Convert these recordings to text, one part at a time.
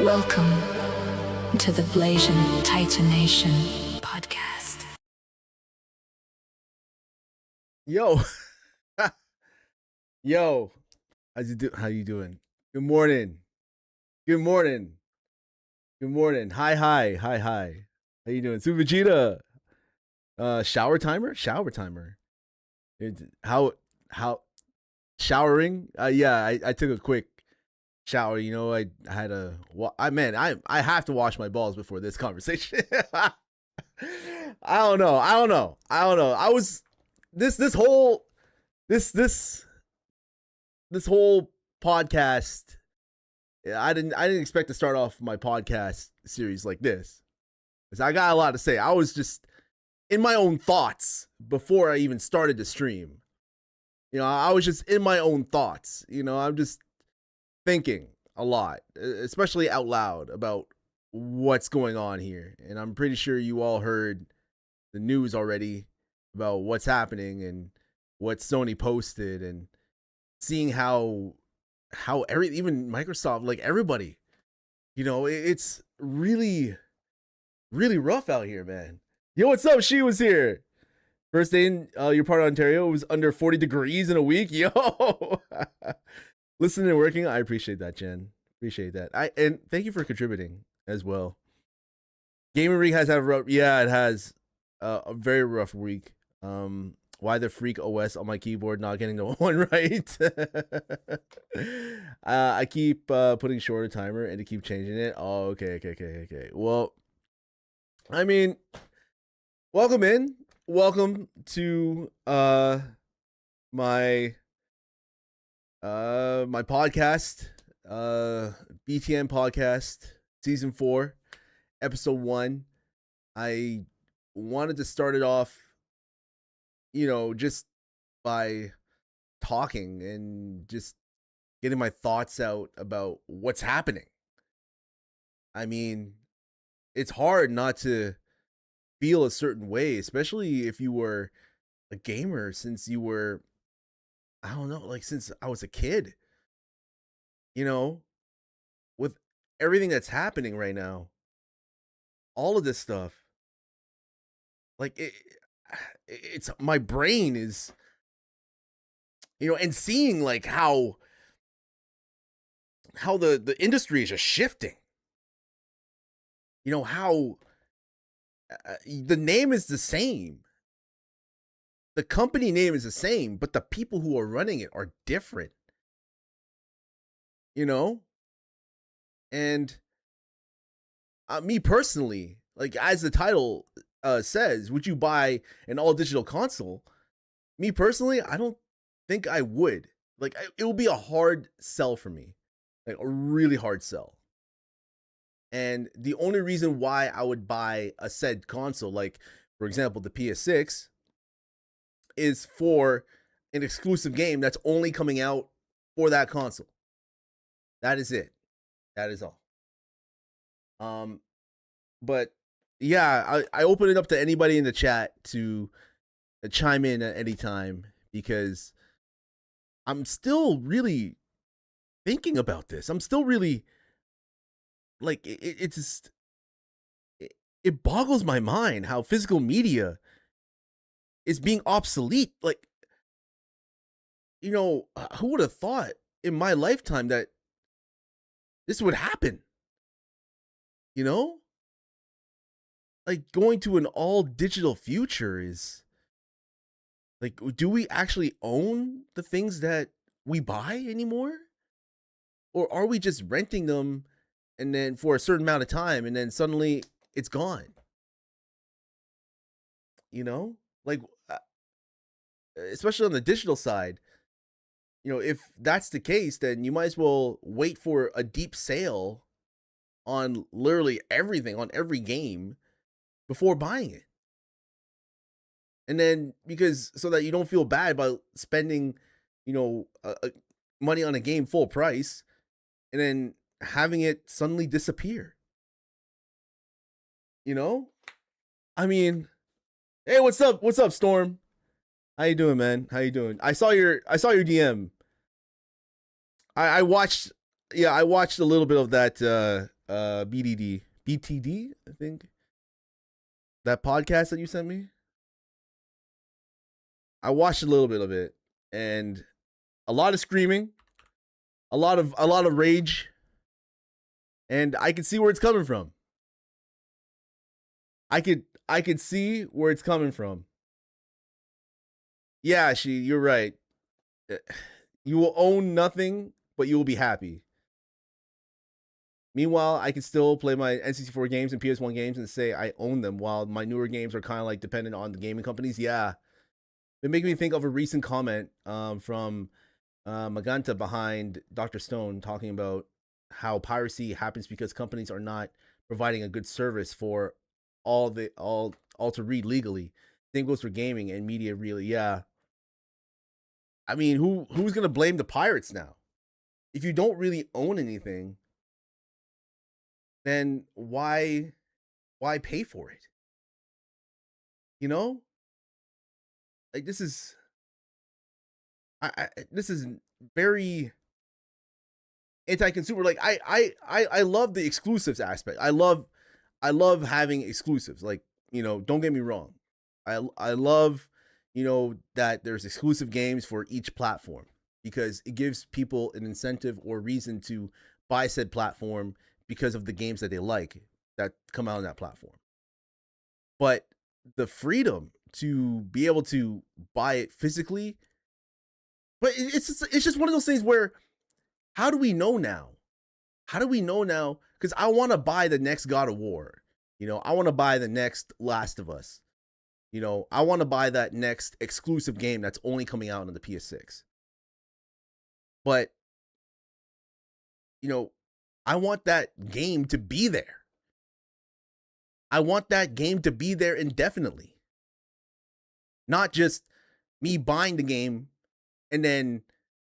Welcome to the Blasian Titanation podcast. Yo, yo, how you doing? Good morning. Good morning. Good morning. Hi. How you doing? Su Vegeta. Shower timer? Shower timer. How showering? Yeah, I took a quick shower. You know, I had I have to wash my balls before this conversation. I don't know. I was this whole podcast. I didn't expect to start off my podcast series like this, because I got a lot to say. I was just in my own thoughts before I even started the stream. You know, I was just in my own thoughts. You know, I'm just thinking a lot, especially out loud, about what's going on here. And I'm pretty sure you all heard the news already about what's happening and what Sony posted, and seeing how even Microsoft, like everybody, you know, it's really rough out here, man. Yo, what's up? She was here. First day in your part of Ontario, it was under 40 degrees in a week. Yo, listening and working, I appreciate that, Jen. Appreciate that. And thank you for contributing as well. Gaming Week has had a rough, yeah, it has a very rough week. Why the freak OS on my keyboard not getting the one right? I keep putting shorter timer and to keep changing it. Oh, okay. Well, I mean, welcome to my my podcast, BTN podcast, season 4, episode 1. I wanted to start it off, you know, just by talking and just getting my thoughts out about what's happening. I mean, it's hard not to feel a certain way, especially if you were a gamer since you were, I don't know, like since I was a kid. You know, with everything that's happening right now, all of this stuff, like it's my brain is, you know, and seeing like how the industry is just shifting. You know, how the name is the same. The company name is the same, but the people who are running it are different. You know? And me personally, like as the title says, would you buy an all digital console? Me personally, I don't think I would. Like it will be a hard sell for me. Like a really hard sell. And the only reason why I would buy a said console, like for example the PS6, is for an exclusive game that's only coming out for that console. That is it. That is all. But yeah, I open it up to anybody in the chat to chime in at any time, because I'm still really thinking about this. I'm still really like it just it boggles my mind how physical media is being obsolete. Like, you know, who would have thought in my lifetime that this would happen? You know? Like going to an all digital future is like, do we actually own the things that we buy anymore? Or are we just renting them and then for a certain amount of time and then suddenly it's gone? You know? Like, especially on the digital side, you know, if that's the case, then you might as well wait for a deep sale on literally everything, on every game, before buying it. And then, because so that you don't feel bad about spending, you know, money on a game full price and then having it suddenly disappear. You know? I mean, hey, what's up? What's up, Storm? How you doing, man? How you doing? I saw your DM. I watched, yeah, I watched a little bit of that BTD, I think. That podcast that you sent me. I watched a little bit of it, and a lot of screaming, a lot of rage, and I could see where it's coming from. I could see where it's coming from. Yeah, you're right. You will own nothing, but you will be happy. Meanwhile, I can still play my N64 games and PS1 games and say I own them, while my newer games are kind of like dependent on the gaming companies. Yeah. It made me think of a recent comment from Magenta behind Dr. Stone talking about how piracy happens because companies are not providing a good service for all to read legally. Same goes for gaming and media, really. Yeah. I mean, who's gonna blame the pirates now? If you don't really own anything, then why pay for it? You know? Like, this is this is very anti-consumer. Like, I love the exclusives aspect. I love having exclusives. Like, don't get me wrong. I love, that there's exclusive games for each platform, because it gives people an incentive or reason to buy said platform because of the games that they like that come out on that platform. But the freedom to be able to buy it physically, but it's just one of those things where, how do we know now? Because I want to buy the next God of War. I want to buy the next Last of Us. I want to buy that next exclusive game that's only coming out on the PS6. But, I want that game to be there. I want that game to be there indefinitely. Not just me buying the game and then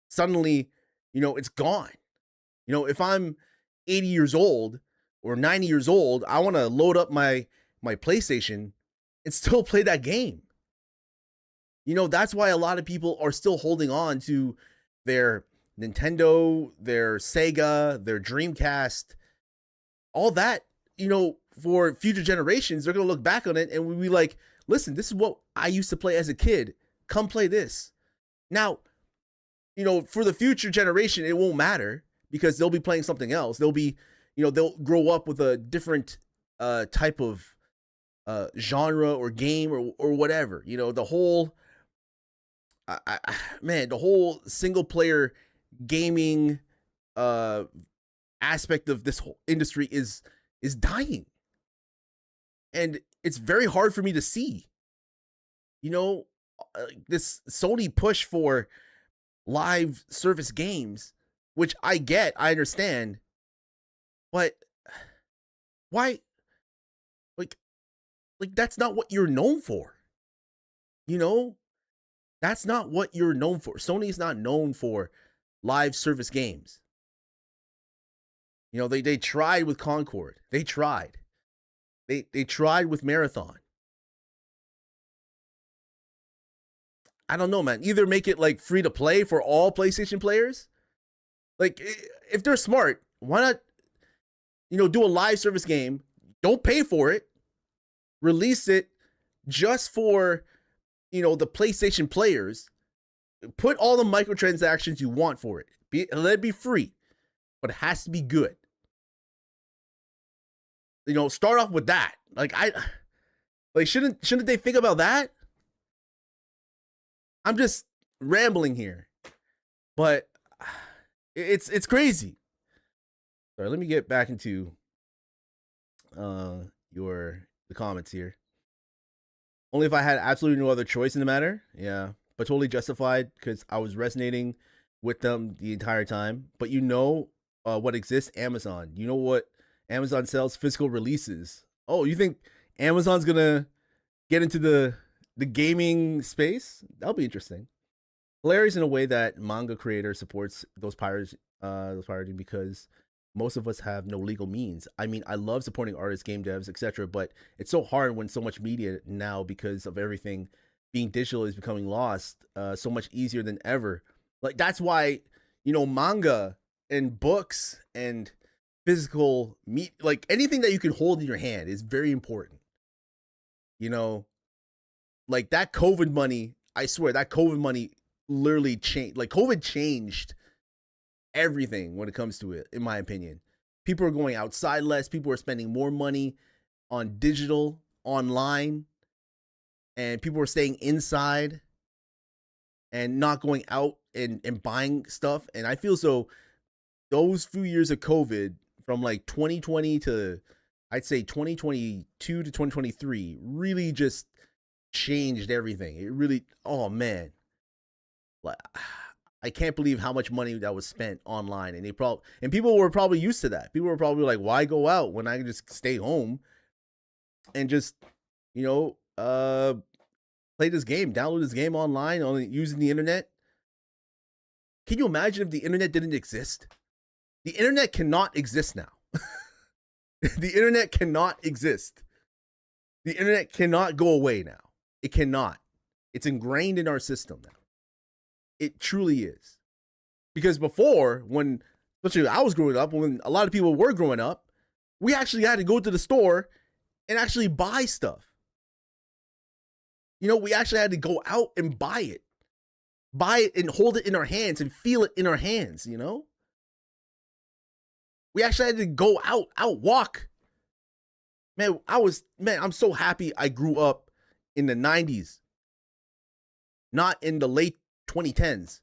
suddenly, it's gone. If I'm 80 years old or 90 years old, I want to load up my PlayStation and still play that game. That's why a lot of people are still holding on to their Nintendo, their Sega, their Dreamcast, all that, for future generations. They're going to look back on it and we'll be like, listen, this is what I used to play as a kid. Come play this. Now, for the future generation, it won't matter because they'll be playing something else. They'll be, they'll grow up with a different type of genre or game or whatever. The whole, the whole single player gaming aspect of this whole industry is dying. And it's very hard for me to see, this Sony push for live service games, which I understand, but why? Like that's not what you're known for. That's not what you're known for. Sony's not known for live service games. They tried with Concord. They tried with Marathon. I don't know, man. Either make it like free to play for all PlayStation players. Like, if they're smart, why not, do a live service game? Don't pay for it. Release it just for, the PlayStation players. Put all the microtransactions you want for it. Let it be free, but it has to be good. Start off with that. Shouldn't they think about that? I'm just rambling here, but it's crazy. Sorry, let me get back into the comments here. Only if I had absolutely no other choice in the matter. Yeah, but totally justified because I was resonating with them the entire time. But what exists? Amazon. You know what Amazon sells? Physical releases. Oh, you think Amazon's gonna get into the gaming space? That'll be interesting. Hilarious in a way that manga creator supports those pirating because most of us have no legal means. I mean, I love supporting artists, game devs, etc., but it's so hard when so much media now, because of everything being digital, is becoming lost. So much easier than ever. Like, that's why, manga and books and physical meat, like anything that you can hold in your hand is very important. You know, like that COVID money, I swear that COVID money literally changed. Like COVID changed everything when it comes to it, in my opinion. People are going outside less. People are spending more money on digital, online, and people are staying inside and not going out and buying stuff. And I feel so those few years of COVID from like 2020 to I'd say 2022 to 2023 really just changed everything. It really, oh man. Like I can't believe how much money that was spent online, and people were probably used to that. People were probably like, "Why go out when I can just stay home and just, play this game, download this game online on using the internet?" Can you imagine if the internet didn't exist? The internet cannot exist now. The internet cannot exist. The internet cannot go away now. It cannot. It's ingrained in our system now. It truly is. Because before, when, especially I was growing up, when a lot of people were growing up, we actually had to go to the store and actually buy stuff. We actually had to go out and buy it. Buy it and hold it in our hands and feel it in our hands, We actually had to go out walk. Man, I'm so happy I grew up in the 90s, not in the late 2010s.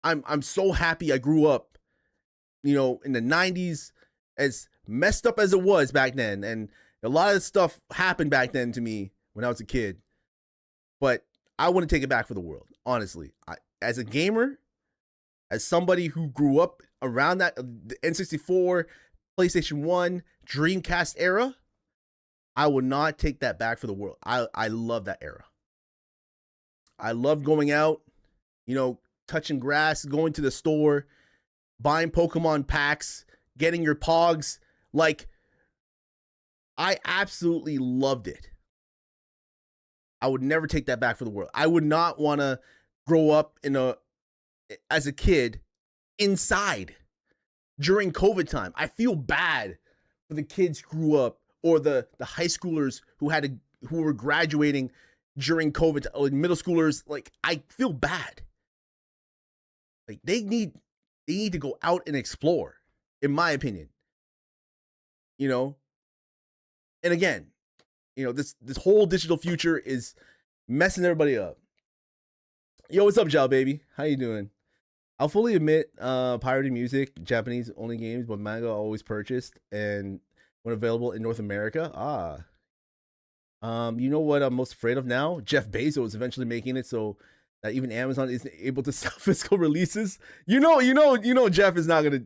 I'm so happy I grew up, in the 90s, as messed up as it was back then. And a lot of stuff happened back then to me when I was a kid. But I wouldn't take it back for the world, honestly. As a gamer, as somebody who grew up around that the N64, PlayStation 1, Dreamcast era, I would not take that back for the world. I love that era. I love going out, touching grass, going to the store, buying Pokemon packs, getting your Pogs. Like, I absolutely loved it. I would never take that back for the world. I would not want to grow up as a kid inside during COVID time. I feel bad for the kids who grew up, or the high schoolers who were graduating during COVID, like middle schoolers. Like, I feel bad. Like, they need to go out and explore, in my opinion. And again, this whole digital future is messing everybody up. Yo, what's up, Jao baby? How you doing? I'll fully admit, pirated music, Japanese only games, but manga always purchased and when available in North America. You know what I'm most afraid of now? Jeff Bezos eventually making it so that even Amazon isn't able to sell physical releases. Jeff is not gonna,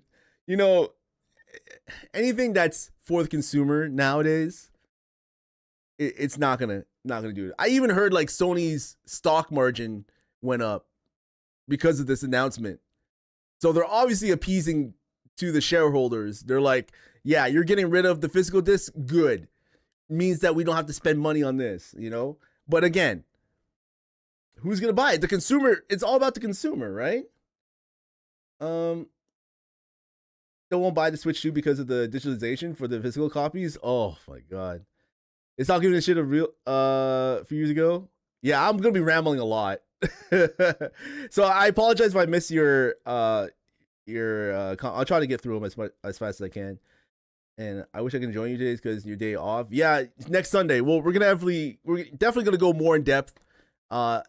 anything that's for the consumer nowadays, it's not gonna do it. I even heard like Sony's stock margin went up because of this announcement. So they're obviously appeasing to the shareholders. They're like, yeah, you're getting rid of the physical disc. Good. Means that we don't have to spend money on this, But again, who's going to buy it? The consumer. It's all about the consumer, right? Still won't buy the Switch 2 because of the digitalization for the physical copies. Oh my God. It's not giving a shit a few years ago. Yeah, I'm going to be rambling a lot. So I apologize if I miss your I'll try to get through them as fast as I can. And I wish I could join you today because your day off. Yeah, next Sunday. Well, we're definitely gonna go more in depth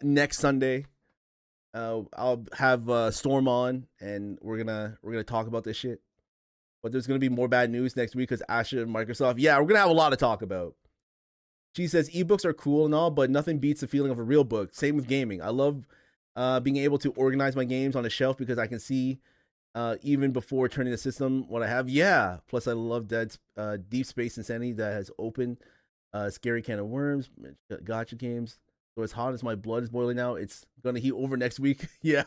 next Sunday. I'll have Storm on, and we're gonna talk about this shit. But there's gonna be more bad news next week because Asha and Microsoft. Yeah, we're gonna have a lot to talk about. She says ebooks are cool and all, but nothing beats the feeling of a real book. Same with gaming. I love being able to organize my games on a shelf because I can see even before turning the system what I have. Yeah. Plus, I love Deep Space Insanity that has opened Scary Can of Worms, gotcha games. So as hot as my blood is boiling now, it's gonna heat over next week. Yeah.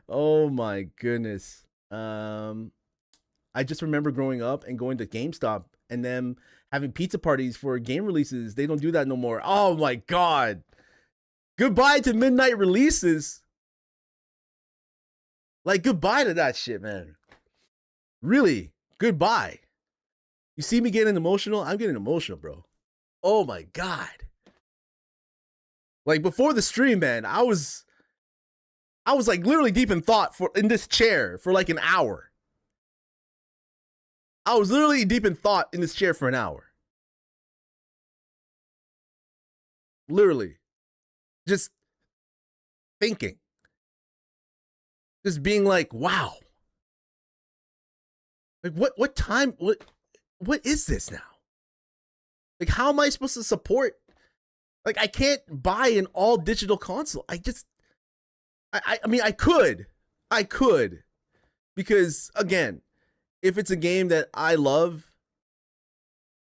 Oh my goodness. I just remember growing up and going to GameStop and them having pizza parties for game releases. They don't do that no more. Oh my God. Goodbye to midnight releases. Like, goodbye to that shit, man. Really, goodbye. You see me getting emotional? I'm getting emotional, bro. Oh my God. Like before the stream, man, I was like literally deep in thought in this chair for like an hour. I was literally deep in thought in this chair for an hour. Literally. Just thinking. Just being like, wow. Like what time what is this now? Like how am I supposed to support? Like I can't buy an all digital console. I mean I could. Because again, if it's a game that I love,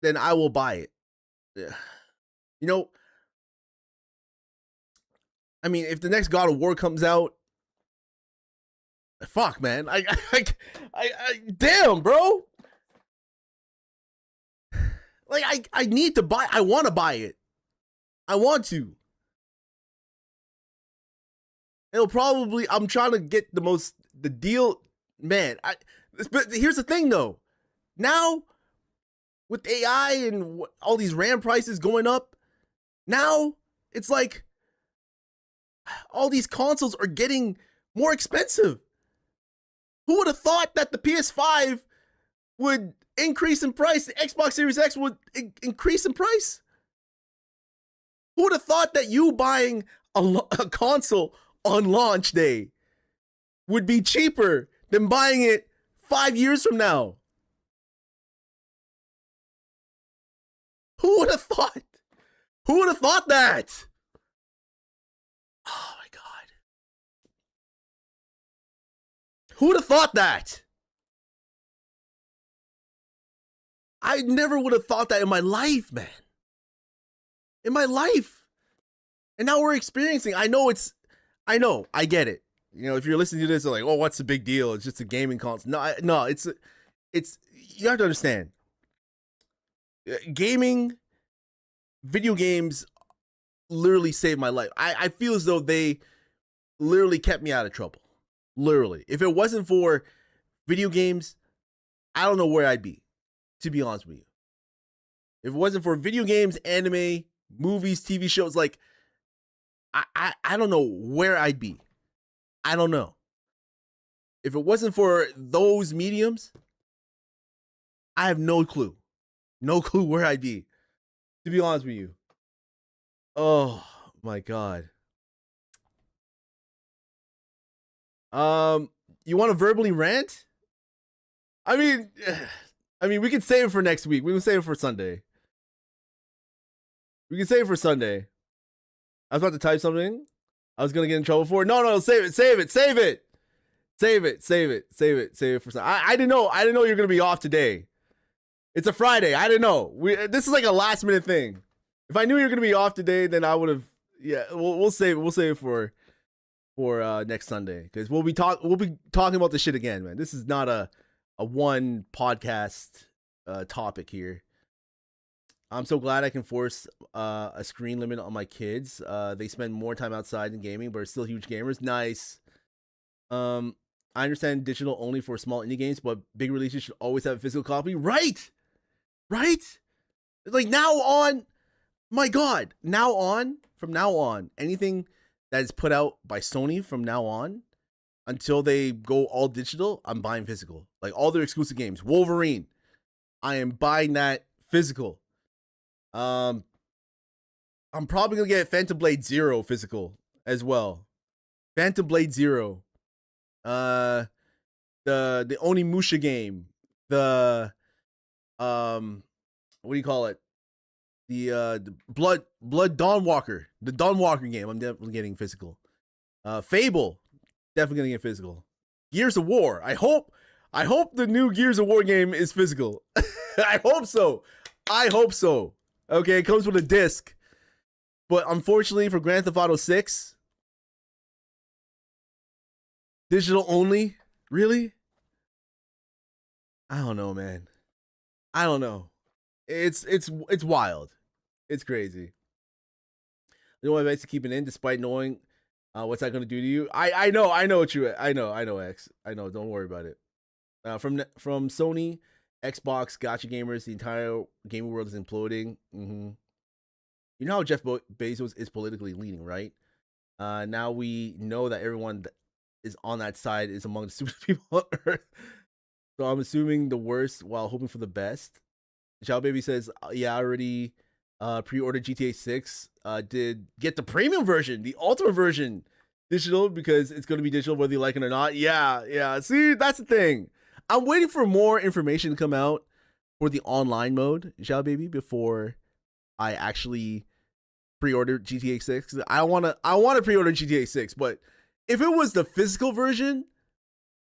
then I will buy it. You know, I mean, if the next God of War comes out, fuck, man, I damn, bro. Like, I need to buy. I want to buy it. I want to. It'll probably. I'm trying to get the deal, man. But here's the thing, though. Now, with AI and all these RAM prices going up, now it's like all these consoles are getting more expensive. Who would have thought that the PS5 would increase in price? The Xbox Series X would increase in price? Who would have thought that you buying a console on launch day would be cheaper than buying it 5 years from now? Who would have thought? Who would have thought that? Oh my God. Who would have thought that? I never would have thought that in my life, man. In my life. And now we're experiencing. I know, I get it. You know, if you're listening to this, you're like, oh, what's the big deal? It's just a gaming console. No, it's, you have to understand. Gaming, video games literally saved my life. I feel as though they literally kept me out of trouble. Literally. If it wasn't for video games, I don't know where I'd be, to be honest with you. If it wasn't for video games, anime, movies, TV shows, like, I don't know where I'd be. I don't know. If it wasn't for those mediums, I have no clue. No clue where I'd be, to be honest with you. Oh my God. You want to verbally rant? I mean, we can save it for next week. We can save it for Sunday. I was about to type something I was gonna get in trouble for. No, save it for Sunday. I didn't know you're gonna be off today. It's a Friday. I didn't know. This is like a last minute thing. If I knew you were gonna be off today, then I would have. Yeah, we'll save it for next Sunday, because we'll be talking about this shit again, man. This is not a one podcast topic here. I'm so glad I can force a screen limit on my kids. They spend more time outside than gaming, but are still huge gamers. Nice. I understand digital only for small indie games, but big releases should always have a physical copy. Right? Like now on, my God, from now on, anything that is put out by Sony from now on until they go all digital, I'm buying physical. Like all their exclusive games. Wolverine, I am buying that physical. I'm probably gonna get Phantom Blade Zero physical as well. Phantom Blade Zero. The Onimusha game. The what do you call it? The Blood Dawnwalker. The Dawnwalker game. I'm definitely getting physical. Fable, definitely gonna get physical. Gears of War. I hope the new Gears of War game is physical. I hope so. Okay, it comes with a disc. But unfortunately for Grand Theft Auto 6, digital only? Really? I don't know, man. I don't know. It's wild. It's crazy. You know what advice to keep it in despite knowing what's that going to do to you? I know, X. I know, don't worry about it. From Sony, Xbox, gotcha gamers, the entire gaming world is imploding. You know how Jeff Bezos is politically leaning, right? Now we know that everyone that is on that side is among the stupidest people on earth. So I'm assuming the worst while hoping for the best. Chow Baby says, yeah, I already pre-ordered GTA 6. Did get the premium version, the ultimate version, digital, because it's going to be digital whether you like it or not. Yeah. See, that's the thing. I'm waiting for more information to come out for the online mode, Chow Baby, before I actually pre-order GTA 6. I want to pre-order GTA 6, but if it was the physical version,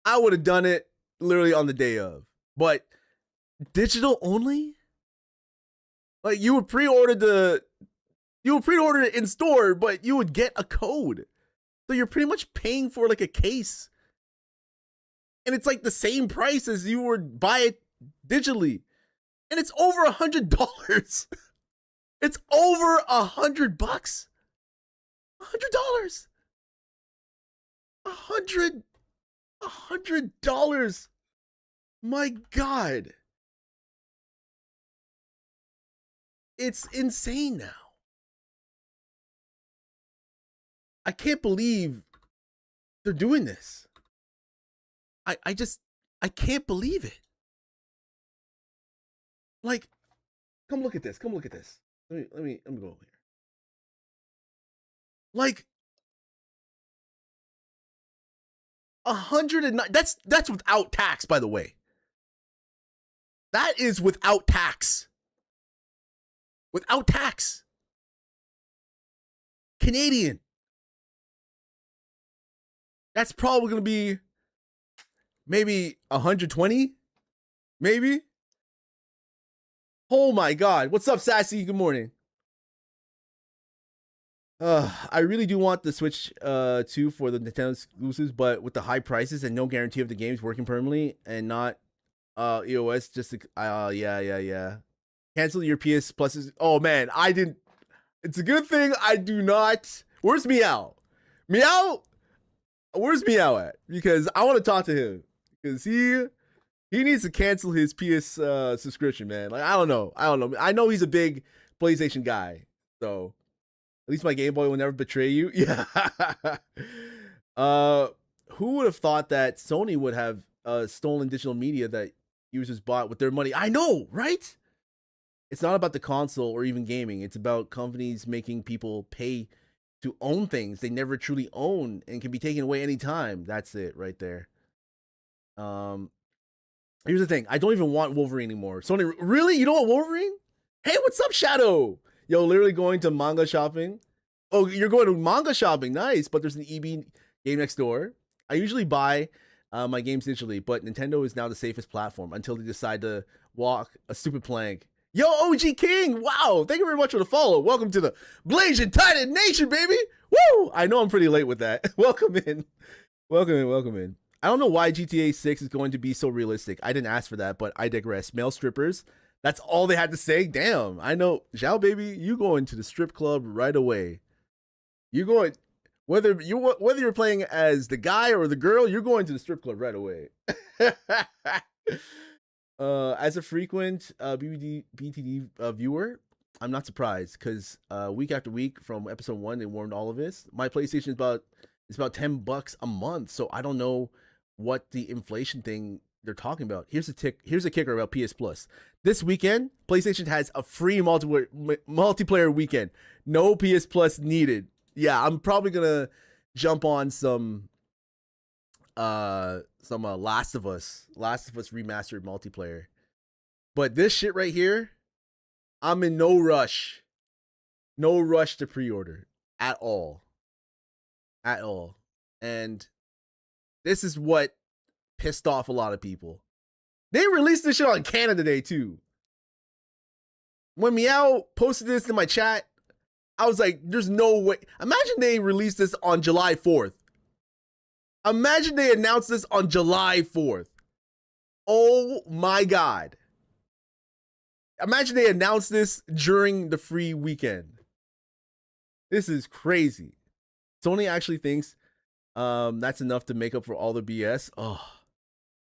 I would have done it literally on the day of. But digital only? Like you would pre-order it in store, but you would get a code. So you're pretty much paying for like a case. And it's like the same price as you would buy it digitally. And it's over $100. It's over $100. $100. $100. My God. It's insane now. I can't believe they're doing this. I can't believe it. Like, come look at this. Let me go over here. Like 109. That's without tax, by the way. That is without tax. Without tax. Canadian. That's probably going to be maybe 120. Maybe. Oh my God. What's up, Sassy? Good morning. I really do want the Switch 2 for the Nintendo exclusives, but with the high prices and no guarantee of the games working permanently and not EOS, just yeah. Cancel your PS Pluses. Oh man, I didn't. It's a good thing I do not. Where's Meow? Meow? Where's Meow at? Because I want to talk to him. Because he needs to cancel his PS subscription, man. Like I don't know. I know he's a big PlayStation guy, so at least my Game Boy will never betray you. Yeah. Who would have thought that Sony would have stolen digital media that users bought with their money? I know, right? It's not about the console or even gaming. It's about companies making people pay to own things they never truly own and can be taken away anytime. That's it right there. Here's the thing. I don't even want Wolverine anymore. Sony, really? You don't want Wolverine? Hey, what's up, Shadow? Yo, literally going to manga shopping. Oh, you're going to manga shopping. Nice. But there's an EB game next door. I usually buy my games digitally, but Nintendo is now the safest platform until they decide to walk a stupid plank. Yo, OG King. Wow. Thank you very much for the follow. Welcome to the Blazing Titan Nation, baby. Woo. I know I'm pretty late with that. Welcome in. I don't know why GTA 6 is going to be so realistic. I didn't ask for that, but I digress. Male strippers. That's all they had to say. Damn. I know. Zhao, baby, you going to the strip club right away. You going, whether you're playing as the guy or the girl, you're going to the strip club right away. As a frequent BTD viewer, I'm not surprised because week after week from episode 1, they warned all of us. My PlayStation is about $10 a month, so I don't know what the inflation thing they're talking about. Here's a kicker about PS Plus. This weekend, PlayStation has a free multiplayer weekend. No PS Plus needed. Yeah, I'm probably gonna jump on some Last of Us remastered multiplayer. But this shit right here, I'm in no rush to pre-order at all. And this is what pissed off a lot of people. They released this shit on Canada Day too. When Meow posted this in my chat, I was like, there's no way. Imagine they released this on July 4th. Imagine they announced this on July 4th. Oh my God. Imagine they announced this during the free weekend. This is crazy. Sony actually thinks that's enough to make up for all the BS. Oh,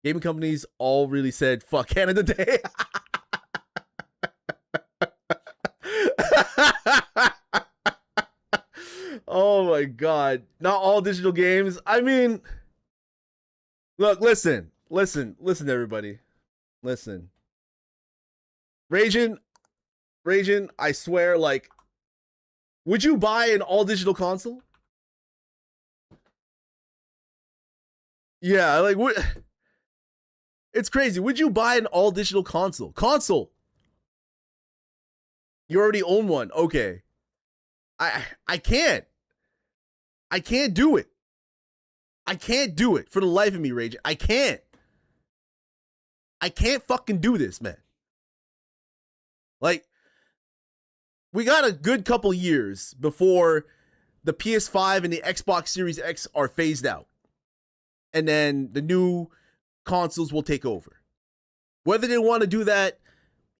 Gaming companies all really said, fuck Canada Day. Oh my God. Not all digital games. I mean, look, listen, everybody. Listen. Ragin, I swear, like, would you buy an all digital console? Yeah, like, what? It's crazy. Would you buy an all digital console? You already own one. Okay. I can't. I can't do it. I can't do it for the life of me, Rage. I can't fucking do this, man. Like, we got a good couple years before the PS5 and the Xbox Series X are phased out. And then the new consoles will take over. Whether they want to do that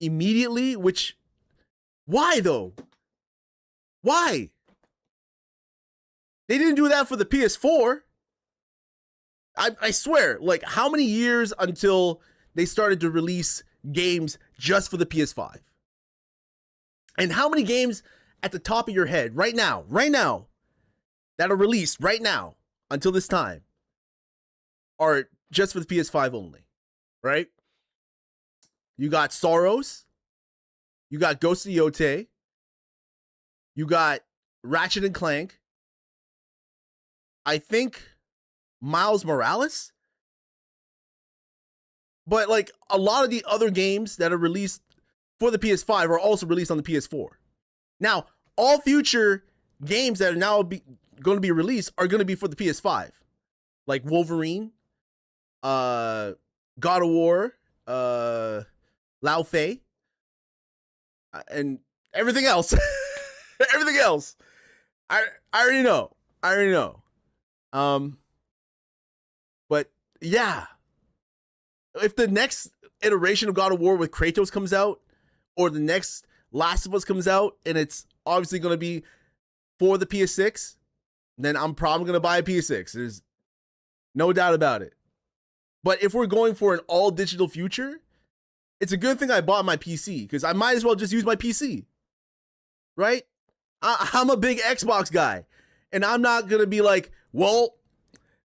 immediately, which, why though? Why? They didn't do that for the PS4. I swear, like, how many years until they started to release games just for the PS5? And how many games at the top of your head right now, that are released right now until this time are just for the PS5 only, right? You got Soros, you got Ghost of Yotei, you got Ratchet and Clank, I think Miles Morales, but like a lot of the other games that are released for the PS5 are also released on the PS4. Now, all future games that are now going to be released are going to be for the PS5, like Wolverine, God of War, Lao Fei, and everything else. Everything else. I already know. But yeah, if the next iteration of God of War with Kratos comes out, or the next Last of Us comes out, and it's obviously going to be for the PS6, then I'm probably going to buy a PS6. There's no doubt about it. But if we're going for an all digital future, it's a good thing I bought my PC, because I might as well just use my PC, right? I'm a big Xbox guy, and I'm not going to be like, well,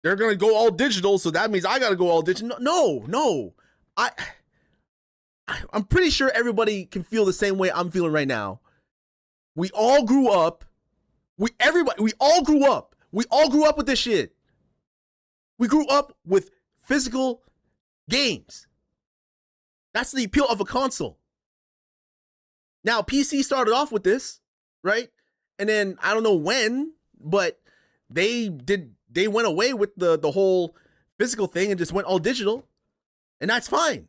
they're going to go all digital, so that means I got to go all digital. No. I'm pretty sure everybody can feel the same way I'm feeling right now. We all grew up. We all grew up. We all grew up with this shit. We grew up with physical games. That's the appeal of a console. Now, PC started off with this, right? And then I don't know when, but they went away with the whole physical thing and just went all digital. And that's fine.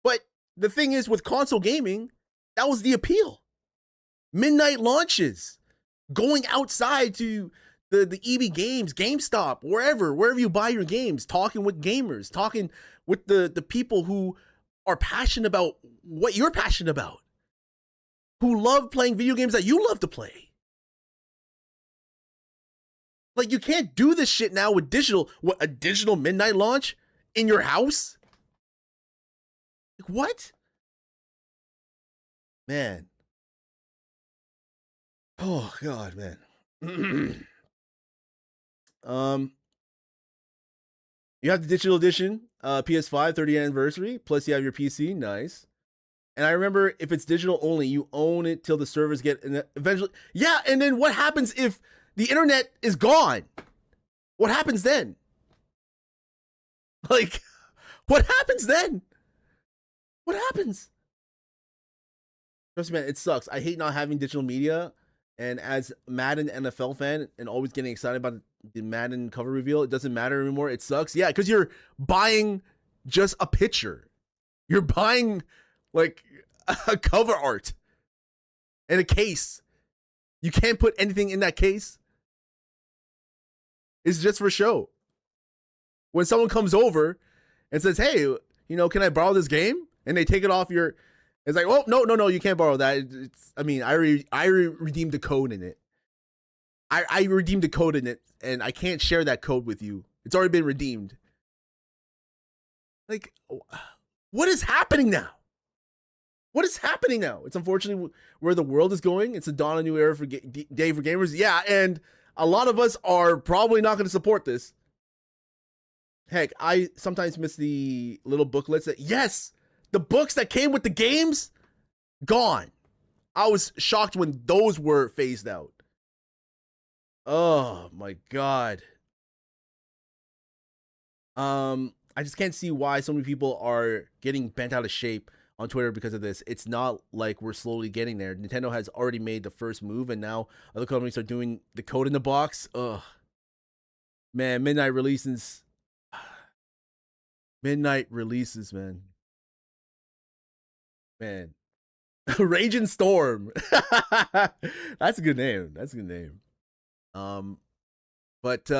But the thing is, with console gaming, that was the appeal. Midnight launches, going outside to the EB Games, GameStop, wherever you buy your games, talking with gamers, talking with the people who are passionate about what you're passionate about, who love playing video games that you love to play. Like, you can't do this shit now with digital. What, a digital midnight launch in your house? Like, what? Man. Oh God, man. You have the digital edition, PS5 30th anniversary, plus you have your PC, nice. And I remember, if it's digital only, you own it till the servers get, and eventually, yeah. And then what happens if the internet is gone? What happens then? Like, what happens then? What happens? Trust me, man, it sucks. I hate not having digital media. And as Madden NFL fan and always getting excited about the Madden cover reveal, it doesn't matter anymore. It sucks. Yeah, because you're buying just a picture. You're buying like a cover art and a case. You can't put anything in that case. It's just for show. When someone comes over and says, hey, can I borrow this game? And they take it off your, it's like, oh, no, you can't borrow that. I redeemed the code in it. I redeemed the code in it, and I can't share that code with you. It's already been redeemed. Like, what is happening now? What is happening now? It's unfortunately where the world is going. It's a dawn of a new era for day for gamers. Yeah, and a lot of us are probably not going to support this. Heck, I sometimes miss the little booklets that, yes, the books that came with the games, gone. I was shocked when those were phased out. Oh my God. I just can't see why so many people are getting bent out of shape on Twitter because of this. It's not like we're slowly getting there. Nintendo has already made the first move, and now other companies are doing the code in the box. Ugh. Man, midnight releases, man. Man. Raging Storm. That's a good name. But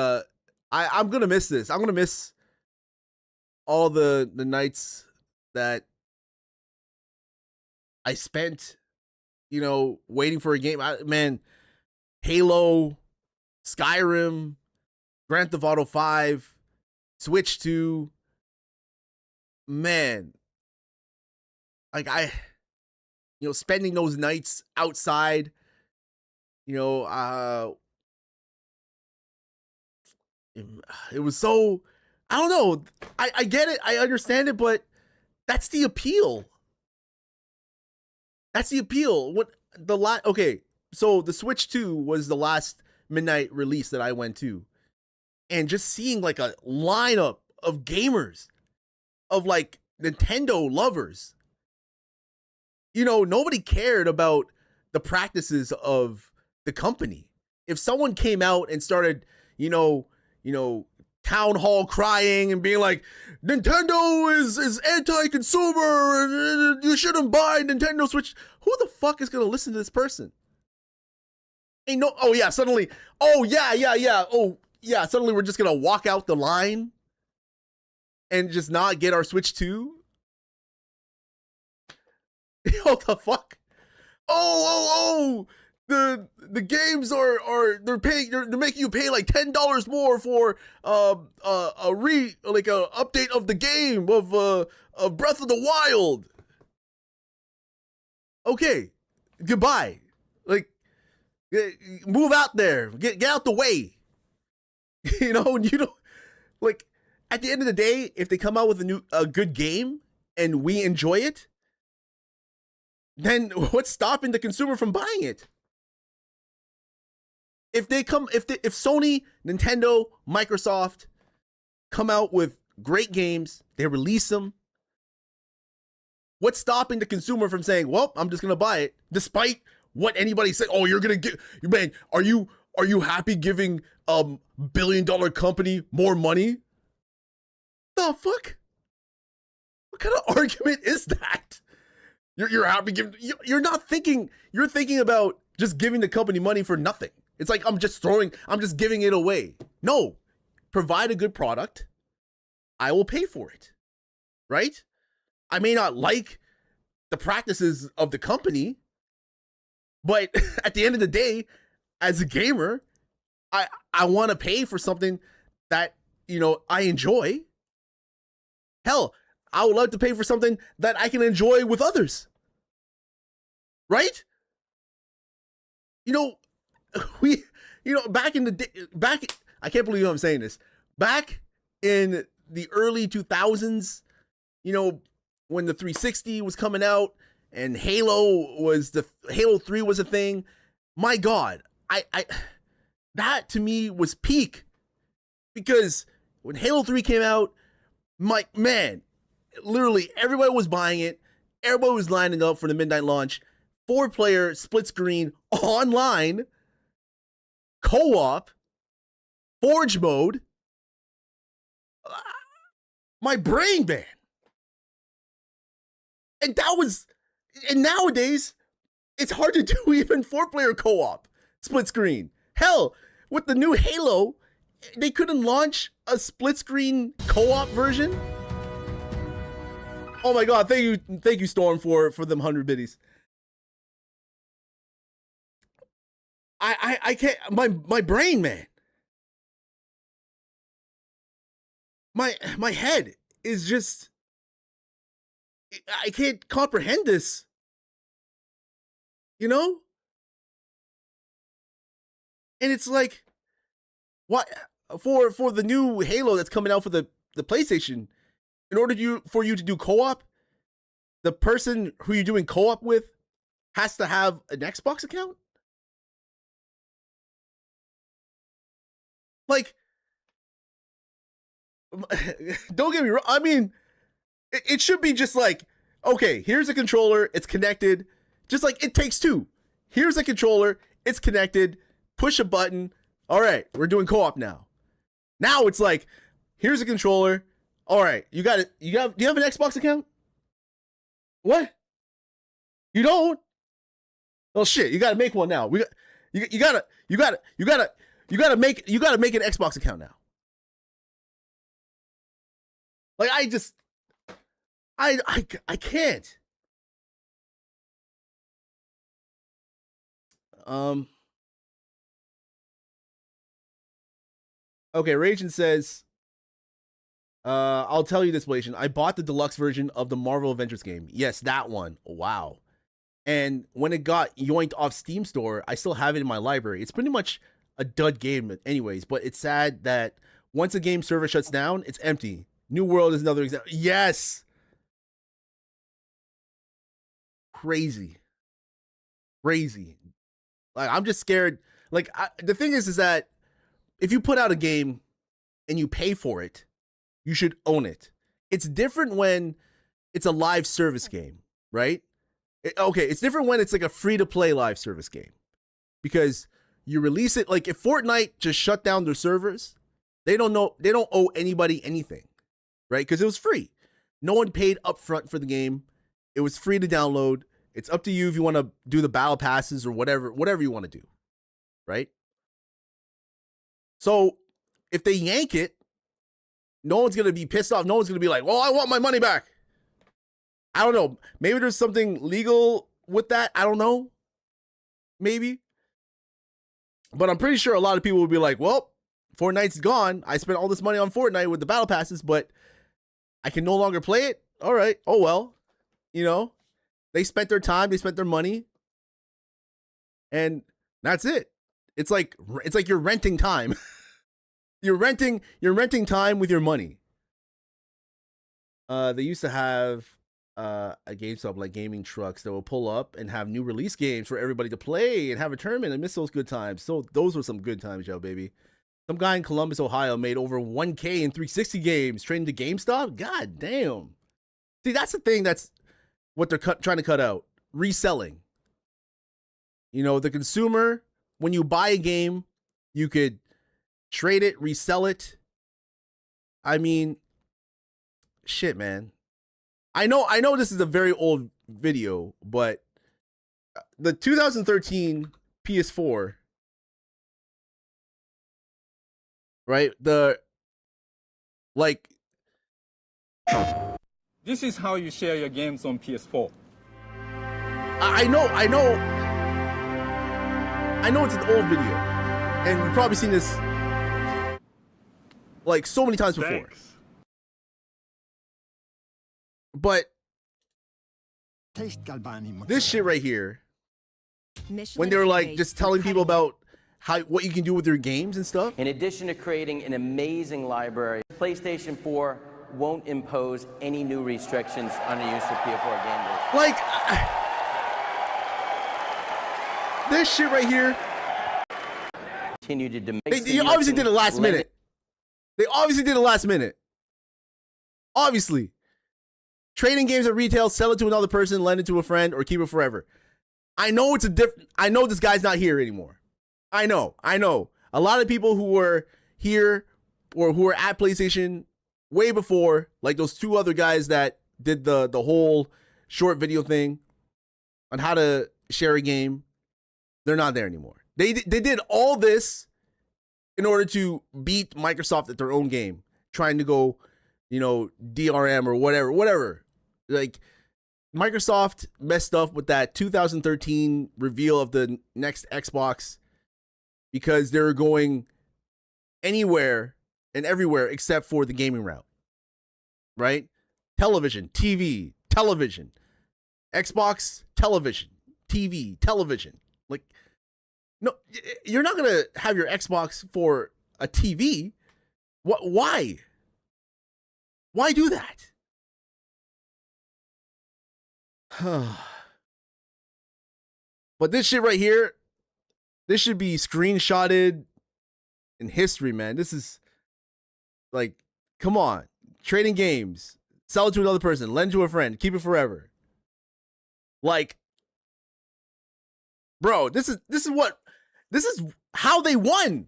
I'm gonna miss this. I'm gonna miss all the nights that I spent, waiting for a game. Man, Halo, Skyrim, Grand Theft Auto 5, Switch 2. Man, like spending those nights outside, it was so, I don't know. I get it. I understand it, but that's the appeal. Okay, so the Switch 2 was the last midnight release that I went to. And just seeing like a lineup of gamers, of like Nintendo lovers. Nobody cared about the practices of the company. If someone came out and started, town hall crying and being like, Nintendo is anti-consumer and you shouldn't buy Nintendo Switch, who the fuck is gonna listen to this person? Suddenly we're just gonna walk out the line and just not get our Switch 2. What the fuck? The games they're making you pay like $10 more for a update of the game of Breath of the Wild. Okay, goodbye. Like, move out there. Get out the way. Like, at the end of the day, if they come out with a good game and we enjoy it, then what's stopping the consumer from buying it? If Sony, Nintendo, Microsoft come out with great games, they release them, what's stopping the consumer from saying, well, I'm just going to buy it, despite what anybody said? Oh, you're going to get, man, are you happy giving $1 billion company more money? The fuck? What kind of argument is that? You're happy giving, you're not thinking, you're thinking about just giving the company money for nothing. It's like, I'm just giving it away. No, provide a good product. I will pay for it. Right? I may not like the practices of the company, but at the end of the day, as a gamer, I want to pay for something that, I enjoy. Hell, I would love to pay for something that I can enjoy with others. Right? Back in the day, I can't believe I'm saying this. Back in the early 2000s, when the 360 was coming out and Halo 3 was a thing, my God, that to me was peak. Because when Halo 3 came out, literally everybody was buying it. Everybody was lining up for the midnight launch. 4-player split screen online, co-op, forge mode. My brain, man. And nowadays, it's hard to do even 4-player co-op split screen. Hell, with the new Halo, they couldn't launch a split screen co-op version. Oh my God, thank you Storm for them 100 biddies. I can't, my brain, man. My head is just I can't comprehend this. You know? And it's like, what for the new Halo that's coming out for the PlayStation, in order for you to do co-op, the person who you're doing co-op with has to have an Xbox account? Like, don't get me wrong. I mean, it should be just like, okay, here's a controller, it's connected. Just like It Takes Two. Here's a controller, it's connected, push a button. All right, we're doing co-op now. Now it's like, here's a controller. All right, do you have an Xbox account? What? You don't? Oh shit, you gotta make one now. You gotta make an Xbox account now. Like, I can't. Okay, Ragin says, I'll tell you this, Blation. I bought the deluxe version of the Marvel Avengers game. Yes, that one. Wow. And when it got yoinked off Steam Store, I still have it in my library. It's pretty much a dud game anyways, but it's sad that once a game server shuts down, it's empty. New World is another example. Yes. Crazy. Like, I'm just scared. Like, the thing is that if you put out a game and you pay for it, you should own it. It's different when it's a live service game, right? It's different when it's like a free-to-play live service game. Because you release it, like if Fortnite just shut down their servers, they don't owe anybody anything, right? Because it was free. No one paid upfront for the game. It was free to download. It's up to you if you want to do the battle passes or whatever you want to do, right? So if they yank it, no one's going to be pissed off. No one's going to be like, well, I want my money back. I don't know. Maybe there's something legal with that. I don't know. Maybe. But I'm pretty sure a lot of people would be like, well, Fortnite's gone. I spent all this money on Fortnite with the battle passes, but I can no longer play it. All right. Oh, well. You know, they spent their time. They spent their money. And that's it. It's like you're renting time. You're renting time with your money. They used to have a GameStop like gaming trucks that will pull up and have new release games for everybody to play and have a tournament. I miss those good times. So those were some good times, yo, baby. Some guy in Columbus, Ohio made over 1K in 360 games trading to GameStop. God damn. See, that's the thing. That's what they're trying to cut out. Reselling. You know, the consumer, when you buy a game, you could trade it, resell it. I mean, shit, man. I know this is a very old video, but the 2013 PS4, right? This is how you share your games on PS4. I know it's an old video, and you've probably seen this like so many times before. Thanks. But this shit right here, when they were like just telling people about what you can do with your games and stuff. In addition to creating an amazing library, PlayStation 4 won't impose any new restrictions on the use of PS4 gamers. Like, this shit right here. Continue to demand. They obviously did it last minute. They obviously did it last minute. Obviously. Trading games at retail, sell it to another person, lend it to a friend, or keep it forever. I know I know this guy's not here anymore. I know. A lot of people who were here or who were at PlayStation way before, like those two other guys that did the whole short video thing on how to share a game, they're not there anymore. They did all this in order to beat Microsoft at their own game, trying to go, you know, DRM or whatever. Like, Microsoft messed up with that 2013 reveal of the next Xbox because they were going anywhere and everywhere except for the gaming route, right? Television, TV, television. Xbox, television. TV, television. Like, no, you're not going to have your Xbox for a TV. What? Why? Why do that? But this shit right here, this should be screenshotted in history, man. This is like, come on. Trading games. Sell it to another person. Lend to a friend. Keep it forever. Like, bro, this is how they won.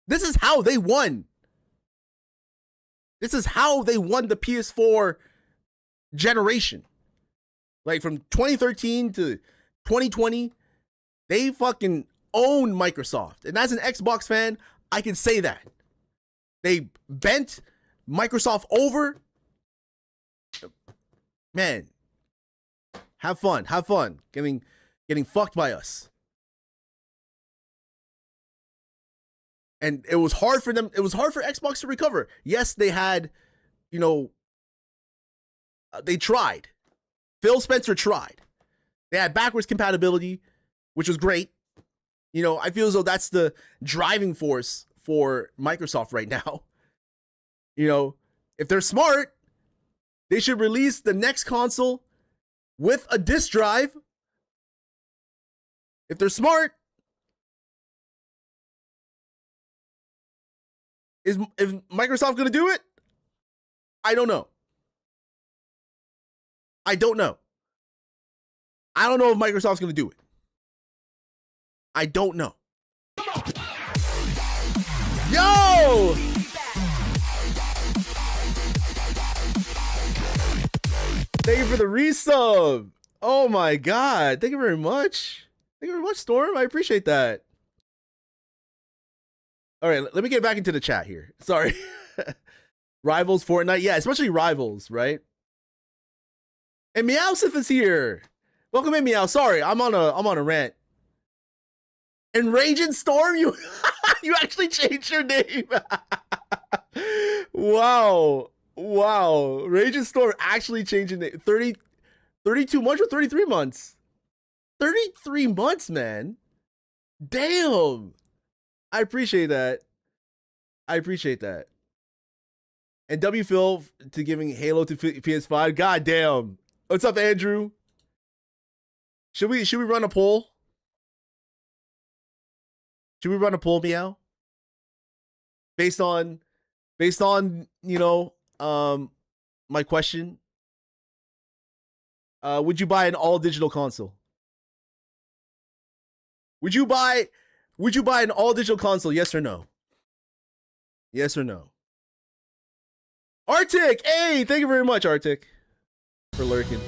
This is how they won. This is how they won the PS4 generation. Like from 2013 to 2020, they fucking own Microsoft. And as an Xbox fan, I can say that. They bent Microsoft over. Man, have fun. Have fun getting fucked by us. And it was hard for them. It was hard for Xbox to recover. Yes, they had, they tried. Phil Spencer tried. They had backwards compatibility, which was great. I feel as though that's the driving force for Microsoft right now. If they're smart, they should release the next console with a disk drive. If they're smart, is Microsoft going to do it? I don't know. I don't know if Microsoft's going to do it. I don't know. Yo! Thank you for the resub. Oh my God. Thank you very much. Thank you very much, Storm. I appreciate that. All right, let me get back into the chat here. Sorry. Rivals, Fortnite. Yeah, especially Rivals, right? And Meowsif is here. Welcome in, Meow. Sorry, I'm on a rant. And Raging Storm, you actually changed your name. Wow. Raging Storm actually changed your name. 32 months or 33 months? 33 months, man. Damn. I appreciate that. And W Phil to giving Halo to PS5. God damn. What's up, Andrew? Should we run a poll? Should we run a poll, Meow? Based on my question. Would you buy an all digital console? Would you buy an all digital console? Yes or no? Yes or no? Arctic! Hey, thank you very much, Arctic, for lurking.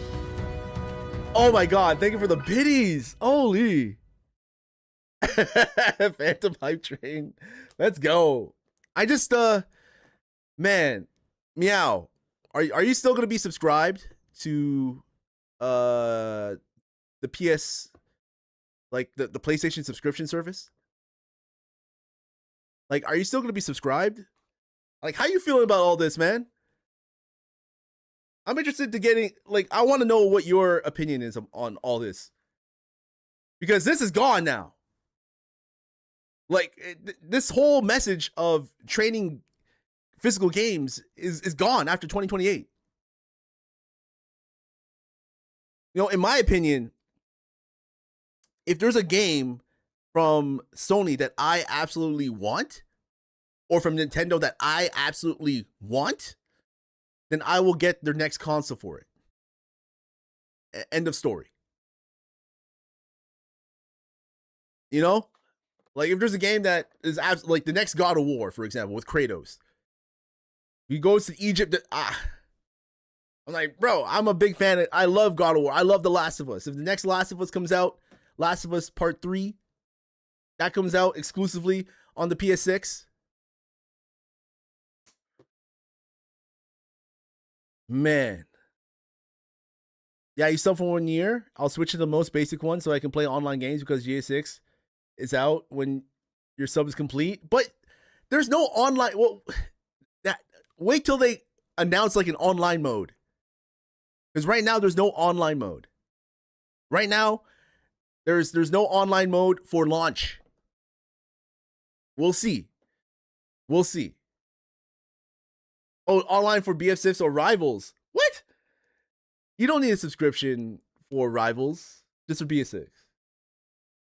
Oh my God, thank you for the biddies. Holy. Phantom Hype Train. Let's go. I just man, Meow, are you still gonna be subscribed to the PS, like the PlayStation subscription service? Like, are you still gonna be subscribed? Like, how you feeling about all this, man? I'm interested to getting, like, I want to know what your opinion is on all this. Because this is gone now. Like, this whole message of training physical games is gone after 2028. In my opinion, if there's a game from Sony that I absolutely want, or from Nintendo that I absolutely want, then I will get their next console for it. End of story. Like, if there's a game that is like the next God of War, for example, with Kratos. He goes to Egypt. I'm like, bro, I'm a big fan. I love God of War. I love The Last of Us. If the next Last of Us comes out, Last of Us Part 3, that comes out exclusively on the PS6. Man. Yeah, you sub for 1 year. I'll switch to the most basic one so I can play online games because GA6 is out when your sub is complete. But there's no online. Well, wait till they announce like an online mode. Because right now there's no online mode. Right now, there's no online mode for launch. We'll see. We'll see. Oh, online for BF6 or Rivals. What? You don't need a subscription for Rivals. Just for BF6.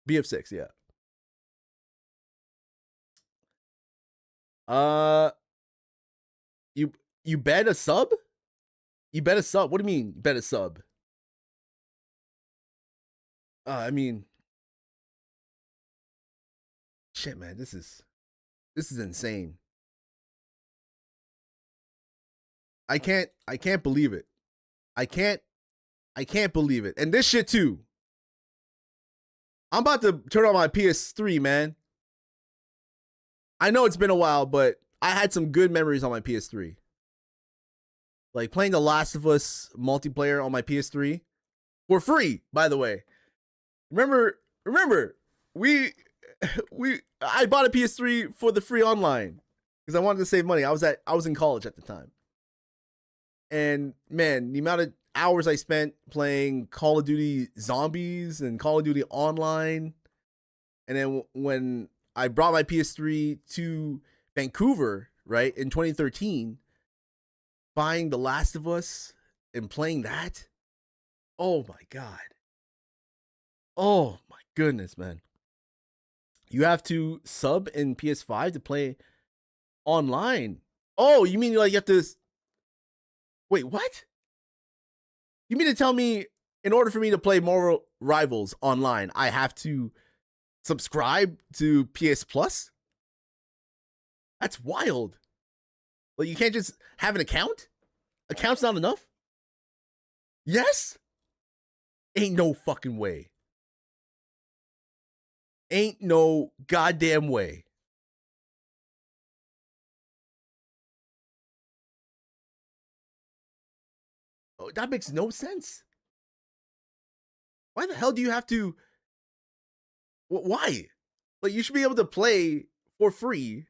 BF6, yeah. You bet a sub? You bet a sub? What do you mean, bet a sub? I mean, shit, man, this is insane. I can't believe it. I can't believe it. And this shit too. I'm about to turn on my PS3, man. I know it's been a while, but I had some good memories on my PS3. Like playing The Last of Us multiplayer on my PS3 for free, by the way. Remember, I bought a PS3 for the free online because I wanted to save money. I was in college at the time. And man, the amount of hours I spent playing Call of Duty Zombies and Call of Duty Online. And then when I brought my PS3 to Vancouver, right, in 2013, buying The Last of Us and playing that. Oh my God. Oh my goodness, man. You have to sub in PS5 to play online. Oh, you mean like you have to... Wait, what? You mean to tell me in order for me to play Marvel Rivals online, I have to subscribe to PS Plus? That's wild. Like you can't just have an account? Account's not enough? Yes? Ain't no fucking way. Ain't no goddamn way. Oh, that makes no sense. Why the hell do you have to? Why? Like you should be able to play for free.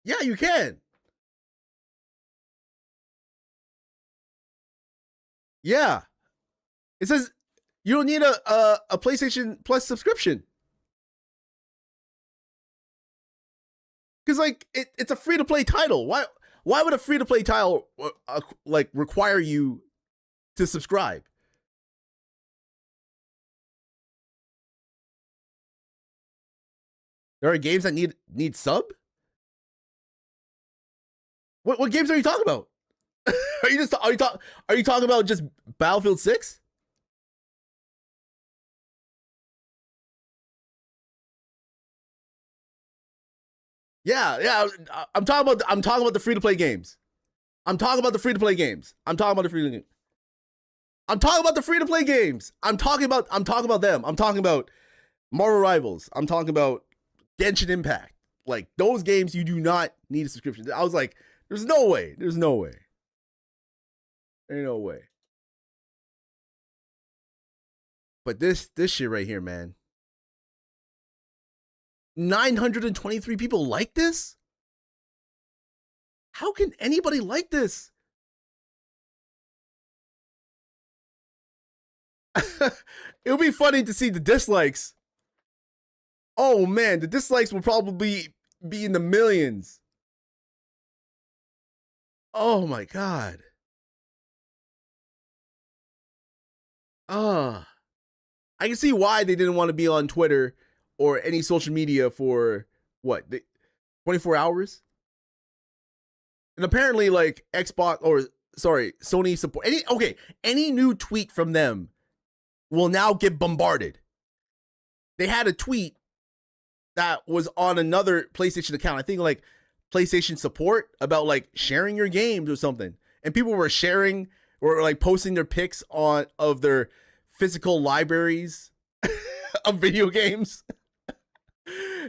Yeah, you can. Yeah. It says you don't need a PlayStation Plus subscription. Because like it's a free to play title. Why would a free to play title like require you to subscribe? There are games that need sub? What games are you talking about? Are you talking about just Battlefield 6? Yeah. I'm talking about the free to play games. I'm talking about the free to play games. I'm talking about the free to play games. I'm talking about the free to play games. I'm talking about them. I'm talking about Marvel Rivals. I'm talking about Genshin Impact. Like those games, you do not need a subscription. I was like, there's no way. There's no way. Ain't no way. But this shit right here, man. 923 people like this? How can anybody like this? It would be funny to see the dislikes. Oh man, the dislikes will probably be in the millions. Oh my God. I can see why they didn't want to be on Twitter or any social media for 24 hours? And apparently like Sony support any new tweet from them will now get bombarded. They had a tweet that was on another PlayStation account. I think like PlayStation support about like sharing your games or something. And people were sharing or like posting their pics of their physical libraries. of video games.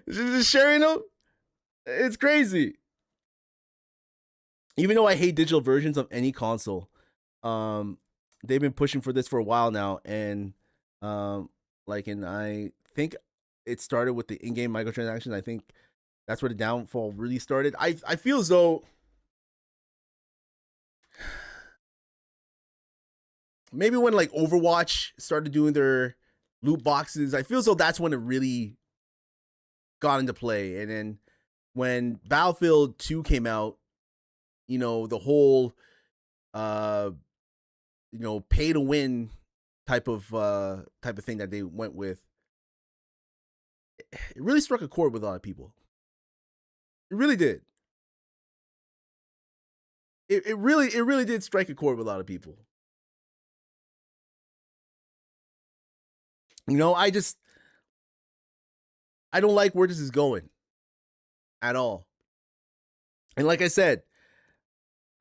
Just sharing them. It's crazy. Even though I hate digital versions of any console, they've been pushing for this for a while now, and and I think it started with the in-game microtransactions. I think that's where the downfall really started. I feel as though maybe when like Overwatch started doing their loot boxes, I feel as though that's when it really got into play. And then when Battlefield 2 came out, the whole pay to win type of thing that they went with, it really struck a chord with a lot of people. It really did. It really did strike a chord with a lot of people. I don't like where this is going at all. And like I said,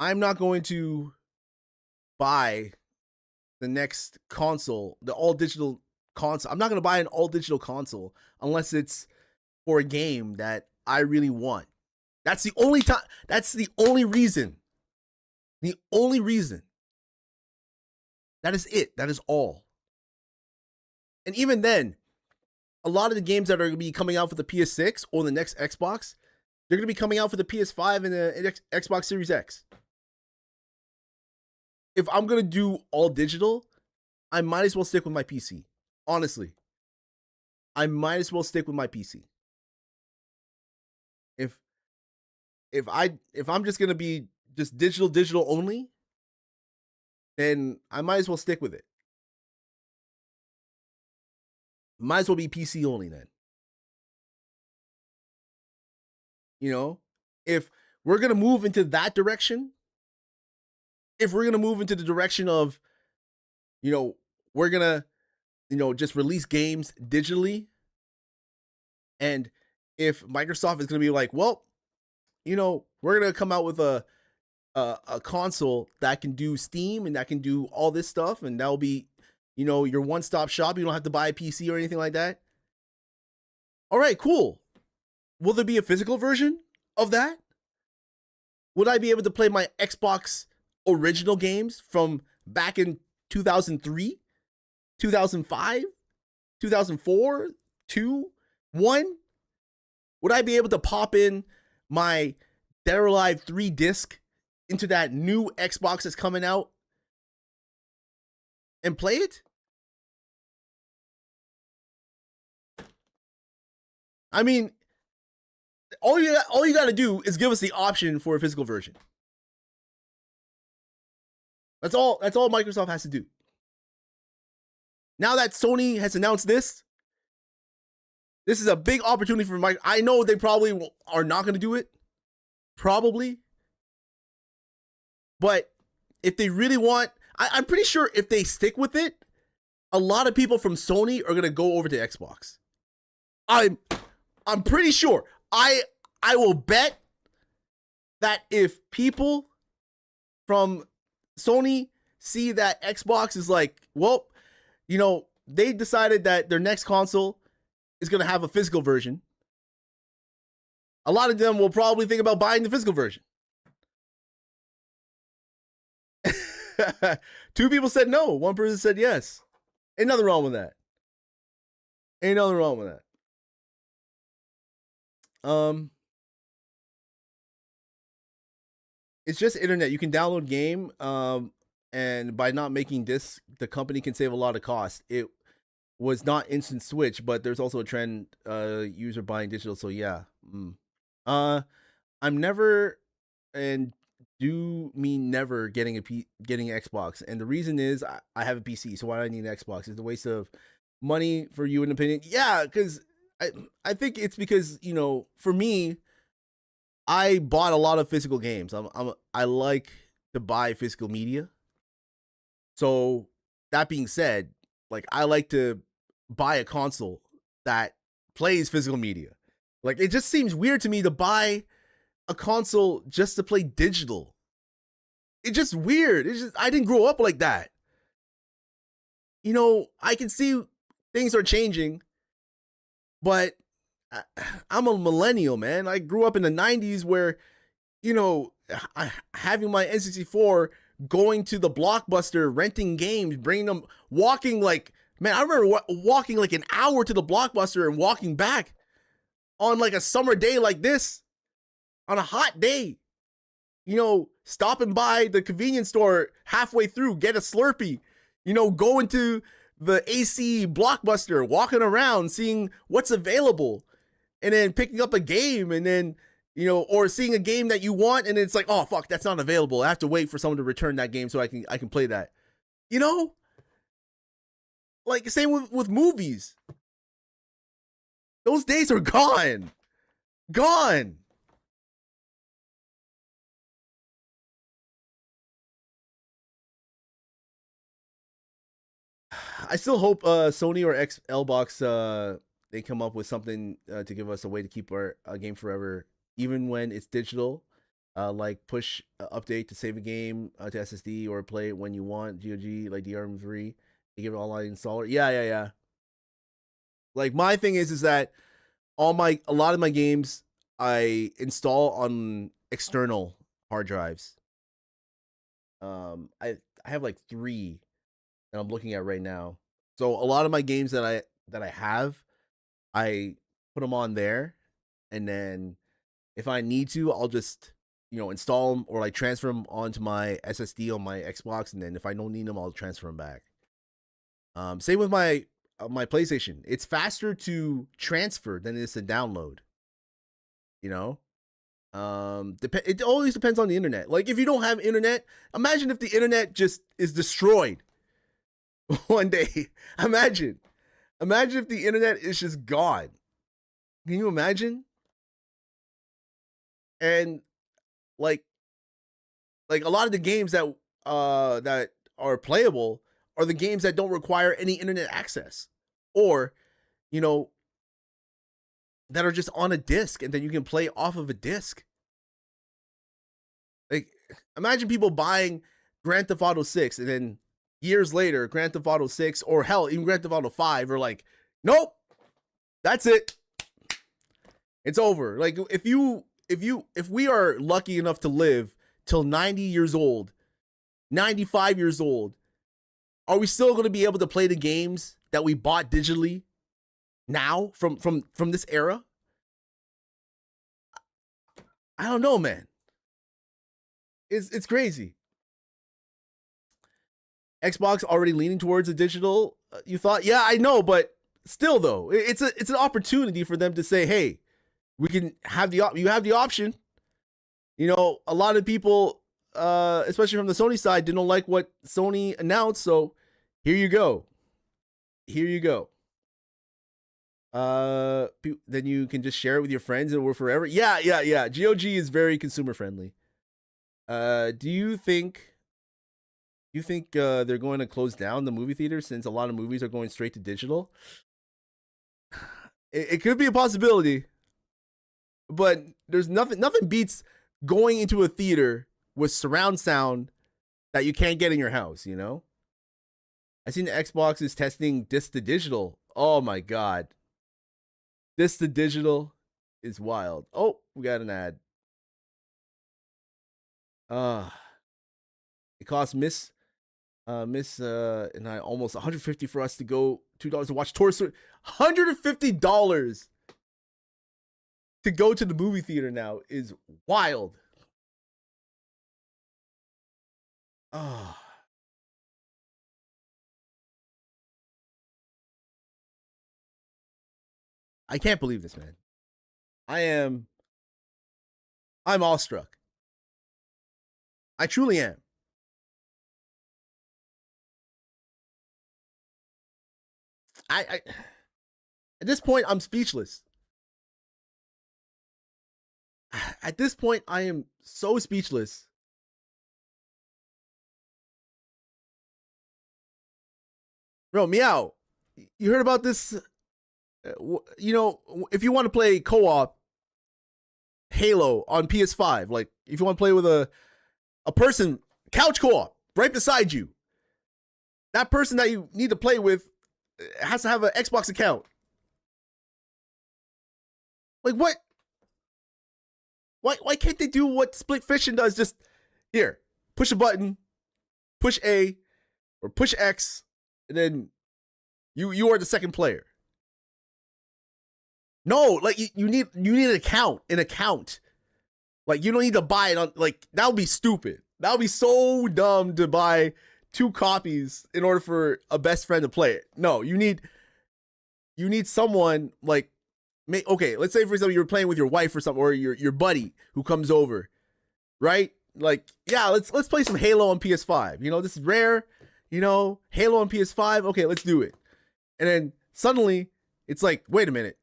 I'm not going to buy the next console, the all digital console. I'm not going to buy an all digital console unless it's for a game that I really want. That's the only time. That's the only reason. The only reason. That is it. That is all. And even then, a lot of the games that are going to be coming out for the PS6 or the next Xbox, they're going to be coming out for the PS5 and the Xbox Series X. If I'm going to do all digital, I might as well stick with my PC. Honestly. I might as well stick with my PC. If I'm just going to be just digital only, then I might as well stick with it. Might as well be PC only then. If we're going to move into that direction, if we're going to move into the direction of, we're going to, just release games digitally, and if Microsoft is going to be like, well, we're going to come out with a console that can do Steam and that can do all this stuff, and that'll be, your one-stop shop. You don't have to buy a PC or anything like that. All right, cool. Will there be a physical version of that? Would I be able to play my Xbox original games from back in 2003, 2005, 2004, 2, 1? Would I be able to pop in my Dead or Alive 3 disc into that new Xbox that's coming out and play it? I mean, all you got to do is give us the option for a physical version. That's all Microsoft has to do. Now that Sony has announced this is a big opportunity for Microsoft. I know they probably are not going to do it. Probably. But if they really want, I'm pretty sure if they stick with it, a lot of people from Sony are going to go over to Xbox. I'm pretty sure. I will bet that if people from Sony see that Xbox is like, well, they decided that their next console is going to have a physical version, a lot of them will probably think about buying the physical version. 2 people said no. 1 person said yes. Ain't nothing wrong with that. Ain't nothing wrong with that. It's just internet. You can download game, and by not making discs, the company can save a lot of cost. It was not instant switch, but there's also a trend, user buying digital. So yeah. I'm never, and do mean never, getting getting an Xbox, and the reason is I have a PC, so why do I need an Xbox? It's a waste of money for you, in opinion. Yeah, because I think it's because for me, I bought a lot of physical games. I like to buy physical media. So that being said, like, I like to buy a console that plays physical media. Like, it just seems weird to me to buy a console just to play digital. It's just weird. I didn't grow up like that. I can see things are changing, but I'm a millennial, man. I grew up in the 90s where, having my N64, going to the Blockbuster, renting games, bringing them, walking like, man, I remember walking like an hour to the Blockbuster and walking back on like a summer day like this, on a hot day, stopping by the convenience store halfway through, get a Slurpee, going to the AC Blockbuster, walking around, seeing what's available, and then picking up a game, and then, or seeing a game that you want, and it's like, oh, fuck, that's not available. I have to wait for someone to return that game so I can play that. Like, same with movies. Those days are gone. Gone. I still hope Sony or Xbox they come up with something to give us a way to keep our game forever, even when it's digital. Like push update to save a game to SSD or play it when you want. GOG like DRM3. They give it online installer. Yeah. Like my thing is that a lot of my games I install on external hard drives. I have like 3 that I'm looking at right now. So a lot of my games that I have, I put them on there, and then if I need to, I'll just install them or like transfer them onto my SSD on my Xbox, and then if I don't need them, I'll transfer them back. Same with my PlayStation. It's faster to transfer than it is to download. It always depends on the internet. Like if you don't have internet, imagine if the internet just is destroyed one day. Imagine if the internet is just gone. Can you imagine? And like a lot of the games that are playable are the games that don't require any internet access, or that are just on a disc, and then you can play off of a disc. Like imagine people buying Grand Theft Auto 6, and then years later Grand Theft Auto 6, or hell, even Grand Theft Auto 5 are like, nope, that's it, it's over. Like if we are lucky enough to live till 90 years old, 95 years old, are we still going to be able to play the games that we bought digitally now from this era? I don't know, man. It's crazy. Xbox already leaning towards a digital. You thought, yeah, I know, but still, though, it's an opportunity for them to say, hey, we can have you have the option. A lot of people, especially from the Sony side, didn't like what Sony announced. So here you go. Then you can just share it with your friends and we're forever. Yeah. GOG is very consumer friendly. Do you think they're going to close down the movie theater since a lot of movies are going straight to digital? It could be a possibility, but there's nothing beats going into a theater with surround sound that you can't get in your house. I seen the Xbox is testing disc to digital. Oh my god, disc to digital is wild. Oh, we got an ad. It cost Miss and I almost $150 for us to go, $2 to watch Toy Story. $150 to go to the movie theater now is wild. I can't believe this, man. I'm awestruck. I truly am. I at this point, I'm speechless. At this point, I am so speechless. Bro, Meow, you heard about this? If you want to play co-op Halo on PS5, like if you want to play with a person, couch co-op right beside you, that person that you need to play with has to have an Xbox account. Like what? Why can't they do what Split Fiction does? Just here, push a button, push A or push X, and then you are the second player. No, like you need an account. Like you don't need to buy it on, like that would be stupid. That would be so dumb to buy 2 copies in order for a best friend to play it. No, you need someone like, okay, let's say for example you're playing with your wife or something, or your buddy who comes over, right? Like, yeah, let's play some Halo on PS5. You know, this is rare. You know, Halo on PS5. Okay, let's do it. And then suddenly it's like, wait a minute,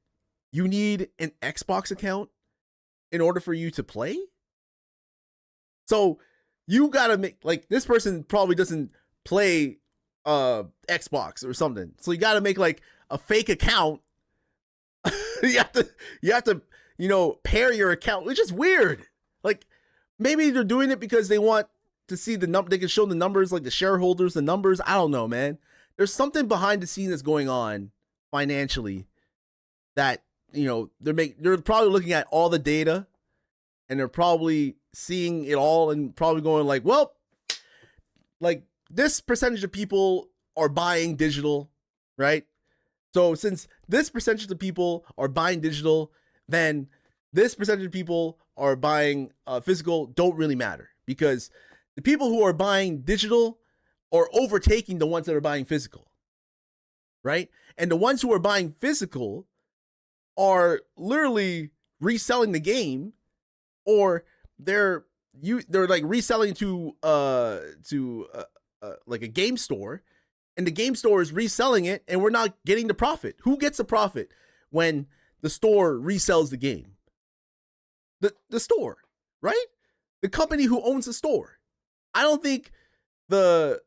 you need an Xbox account in order for you to play? So you gotta make, like, this person probably doesn't play Xbox or something. So you gotta make like a fake account. you have to, you know, pair your account, which is weird. Like maybe they're doing it because they want to see the number, they can show the numbers, like the shareholders, the numbers. I don't know, man. There's something behind the scenes that's going on financially that, you know, they're probably looking at all the data and they're probably seeing it all and probably going like, well, like this percentage of people are buying digital, right? So since this percentage of people are buying digital, then this percentage of people are buying physical don't really matter, because the people who are buying digital are overtaking the ones that are buying physical, right? And the ones who are buying physical are literally reselling the game, or they're like reselling to like a game store, and the game store is reselling it, and we're not getting the profit. Who gets the profit when the store resells the game? The store, right? The company who owns the store. I don't think the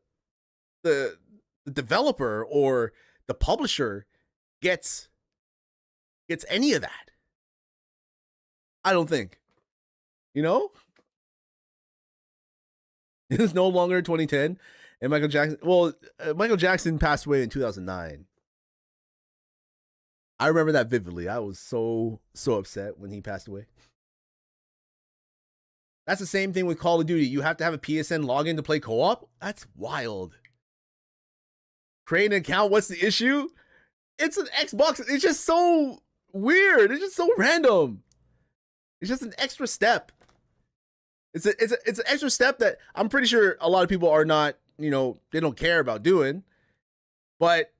developer or the publisher gets any of that. I don't think. You know? It is no longer 2010. And Michael Jackson passed away in 2009. I remember that vividly. I was so upset when he passed away. That's the same thing with Call of Duty. You have to have a PSN login to play co-op? That's wild. Create an account, what's the issue? It's an Xbox. It's just so weird. It's just so random. It's just an extra step. It's an extra step that I'm pretty sure a lot of people are not, you know, they don't care about doing. But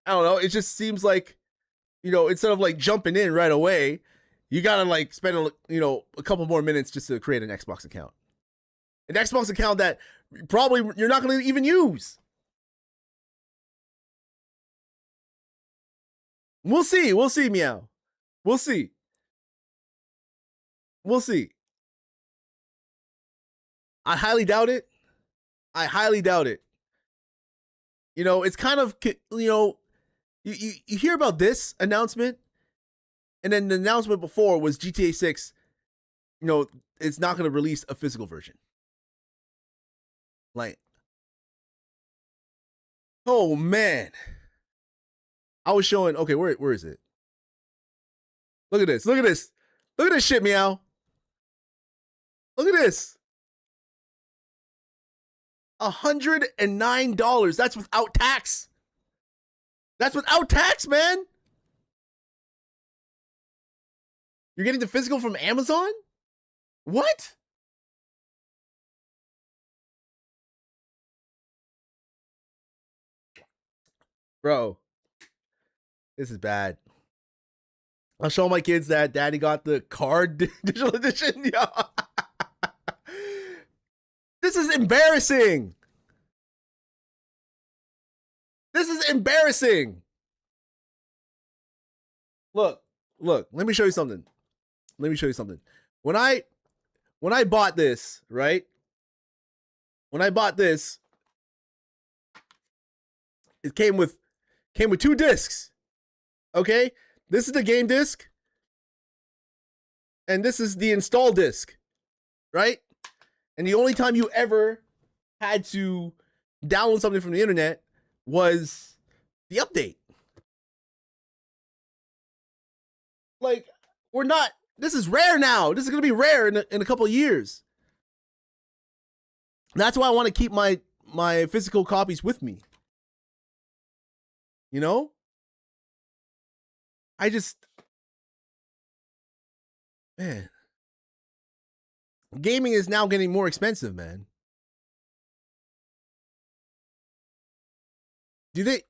I don't know, it just seems like, you know, instead of like jumping in right away, you gotta like spend a couple more minutes just to create an Xbox account. An Xbox account that probably you're not gonna even use. We'll see, Meow. We'll see. I highly doubt it. You know, it's kind of, you know, you hear about this announcement, and then the announcement before was GTA 6, you know, it's not going to release a physical version. Like, oh man. I was showing, okay, where is it? Look at this. Look at this shit, Meow. Look at this. $109. That's without tax. That's without tax, man. You're getting the physical from Amazon? What? Bro, this is bad. I'll show my kids that daddy got the card digital edition. Yo. This is embarrassing. This is embarrassing. Look, let me show you something. When I bought this, right? When I bought this, it came with 2 discs. Okay? This is the game disc, and this is the install disc, right? And the only time you ever had to download something from the internet was the update. Like, we're not. This is rare now. This is gonna be rare in a couple of years. That's why I want to keep my physical copies with me. You know? I just, man, gaming is now getting more expensive, man.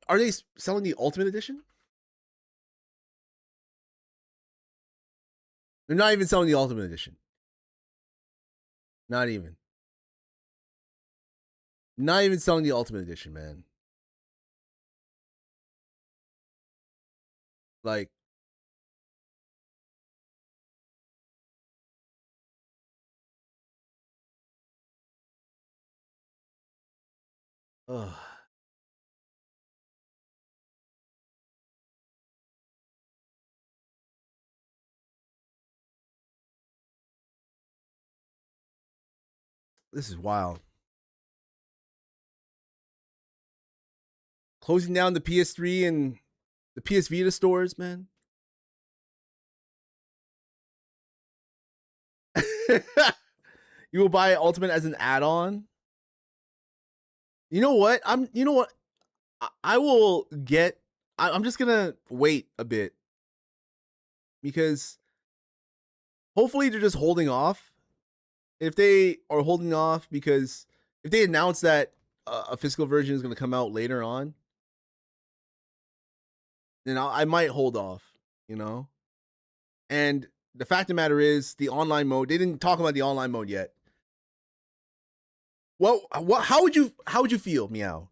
Are they selling the Ultimate Edition? They're not even selling the Ultimate Edition. Not even selling the Ultimate Edition, man. Like, ugh. This is wild. Closing down the PS3 and the PS Vita stores, man. You will buy Ultimate as an add-on. You know what? I will get. I'm just gonna wait a bit because hopefully they're just holding off. If they are holding off because if they announce that a physical version is going to come out later on, then I might hold off, you know? And the fact of the matter is the online mode, they didn't talk about the online mode yet. Well, how would you feel, Meow,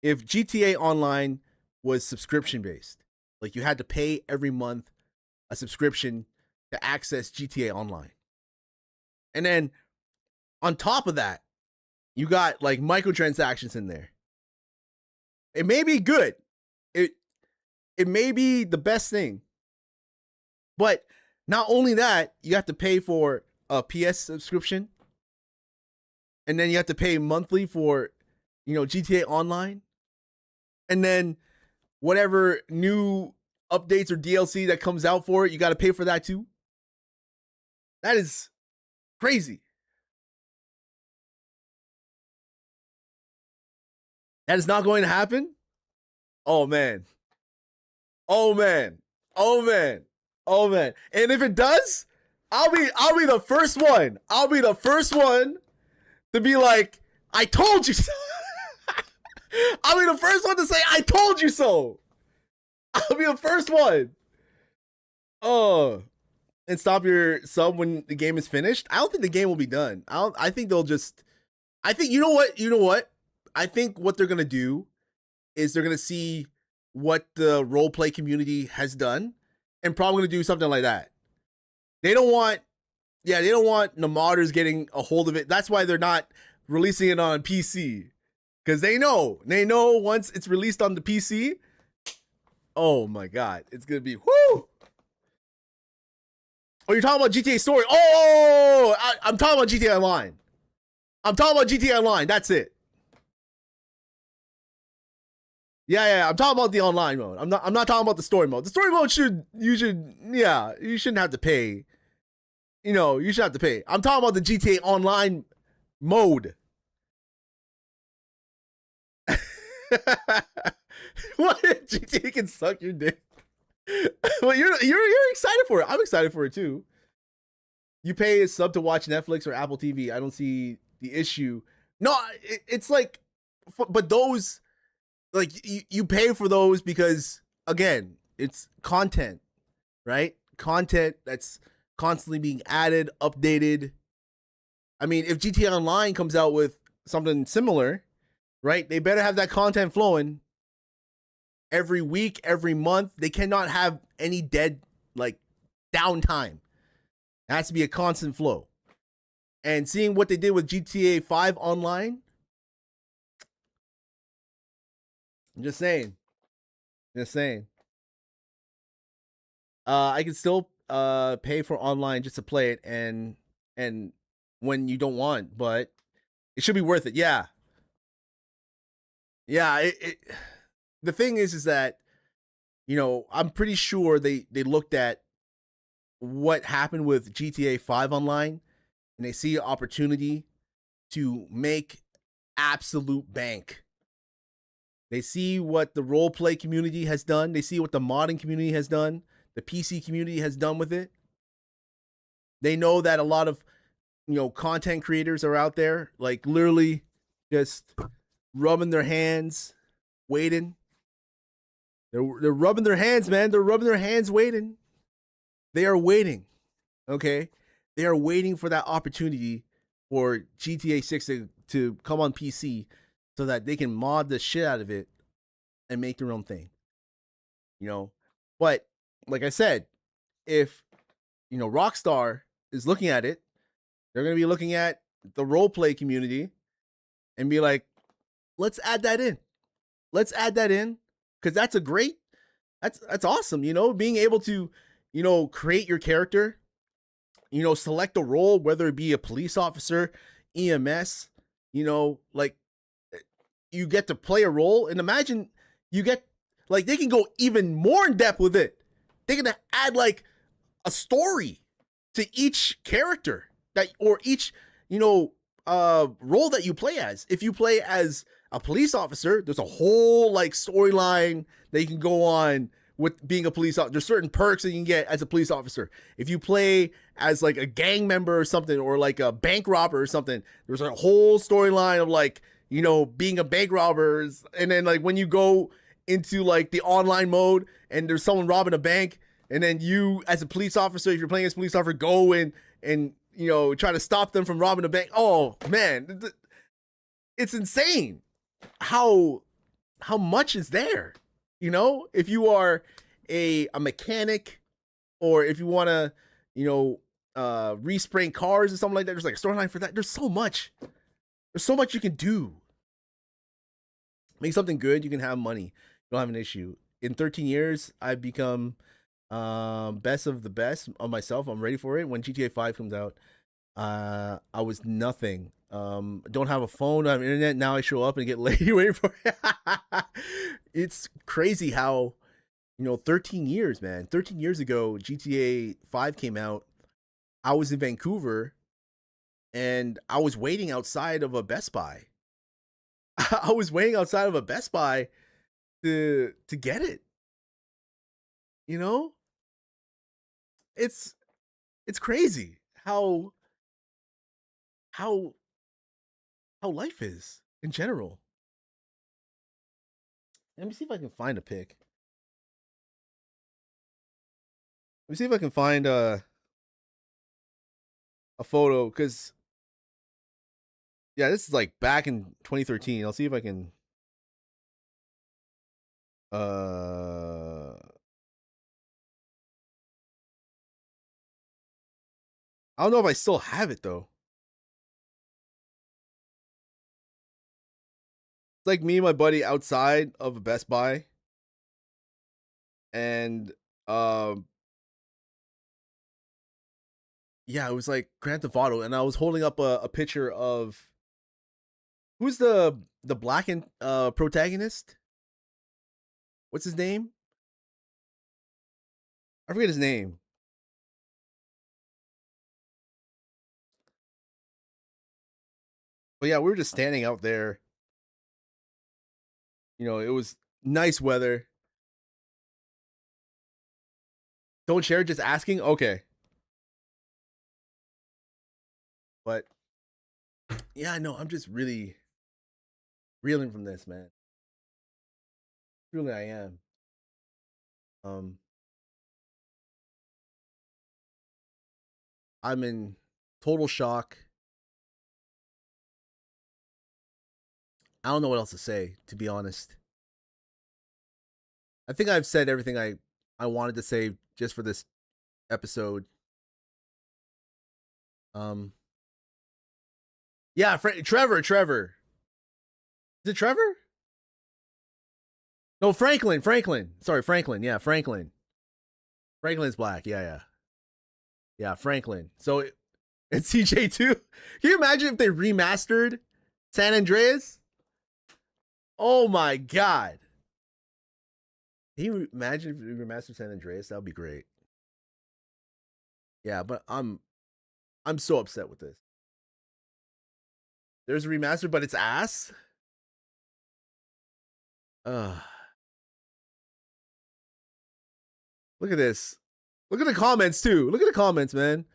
if GTA Online was subscription based? Like you had to pay every month a subscription to access GTA Online. And then on top of that, you got like microtransactions in there. It may be good. It may be the best thing. But not only that, you have to pay for a PS subscription. And then you have to pay monthly for, GTA Online. And then whatever new updates or DLC that comes out for it, you got to pay for that too. That is crazy. That is not going to happen? Oh man. Oh man. Oh man. Oh man. And if it does, I'll be the first one. I'll be the first one to be like, I told you so. I'll be the first one to say, I told you so. I'll be the first one. Oh. And stop your sub when the game is finished. I don't think the game will be done. I think they'll just. I think you know what. I think what they're gonna do is they're gonna see what the roleplay community has done, and probably gonna do something like that. They don't want the modders getting a hold of it. That's why they're not releasing it on PC, because they know once it's released on the PC. Oh my god, it's gonna be whoo. Oh, you're talking about GTA Story. Oh, I'm talking about GTA Online. I'm talking about GTA Online. That's it. Yeah. I'm talking about the online mode. I'm not talking about the story mode. The story mode you shouldn't have to pay. You should have to pay. I'm talking about the GTA Online mode. What? GTA can suck your dick. Well, you're excited for it. I'm excited for it too. You pay a sub to watch Netflix or Apple TV. I don't see the issue. No, it's like, but those, like you pay for those because again, it's content, right? Content that's constantly being added, updated. I mean, if GTA Online comes out with something similar, right? They better have that content flowing every week, every month. They cannot have any dead, like, downtime. It has to be a constant flow. And seeing what they did with GTA 5 Online, I'm just saying. I can still pay for online just to play it and when you don't want, but it should be worth it. Yeah. The thing is that, I'm pretty sure they looked at what happened with GTA 5 Online, and they see an opportunity to make absolute bank. They see what the role play community has done. They see what the modding community has done. The PC community has done with it. They know that a lot of, content creators are out there, like literally just rubbing their hands, waiting. They're rubbing their hands, man. They're rubbing their hands, waiting. They are waiting. Okay, they are waiting for that opportunity for GTA 6 to come on PC so that they can mod the shit out of it and make their own thing. But like I said, if Rockstar is looking at it, they're going to be looking at the roleplay community and be like, let's add that in. Let's add that in, because that's awesome. Being able to, create your character, select a role, whether it be a police officer, EMS, like you get to play a role, and imagine you get, like, they can go even more in depth with it. They're going to add like a story to each character or each, role that you play as. If you play as a police officer, there's a whole like storyline that you can go on with being a police officer. There's certain perks that you can get as a police officer. If you play as like a gang member or something, or like a bank robber or something, there's a whole storyline of like, being a bank robber. And then like when you go into like the online mode and there's someone robbing a bank, and then you as a police officer, if you're playing as a police officer, go in and try to stop them from robbing a bank. Oh man, it's insane how much is there. If you are a mechanic, or if you want to respray cars or something like that, there's like a storyline for that. There's so much you can do. Make something good, you can have money, you don't have an issue. In 13 years I've become best of the best of myself. I'm ready for it. When GTA 5 comes out, I was nothing. Don't have a phone, don't have internet. Now I show up and get late waiting for it. It's crazy how 13 years, man. 13 years ago GTA 5 came out. I was in Vancouver and I was waiting outside of a Best Buy. I was waiting outside of a Best Buy to get it. It's crazy how life is in general. Let me see if I can find a pic. Let me see if I can find a photo, because this is like back in 2013. I'll see if I can I don't know if I still have it though. It's like me and my buddy outside of a Best Buy, and it was like Grand Theft Auto, and I was holding up a picture of who's the blackened protagonist. What's his name? I forget his name. But yeah, we were just standing out there. It was nice weather. Don't share, just asking? Okay. But yeah, no, I'm just really reeling from this, man. Truly I am. I'm in total shock. I don't know what else to say, to be honest. I think I've said everything I wanted to say just for this episode. Yeah, Trevor. Is it Trevor? No, Franklin. Sorry, Franklin. Yeah, Franklin. Franklin's black. Yeah, Franklin. So it's CJ2. Can you imagine if they remastered San Andreas? Oh my god. Can you imagine if we remastered San Andreas? That would be great. Yeah, but I'm so upset with this. There's a remaster, but it's ass. Look at this. Look at the comments too. Look at the comments, man.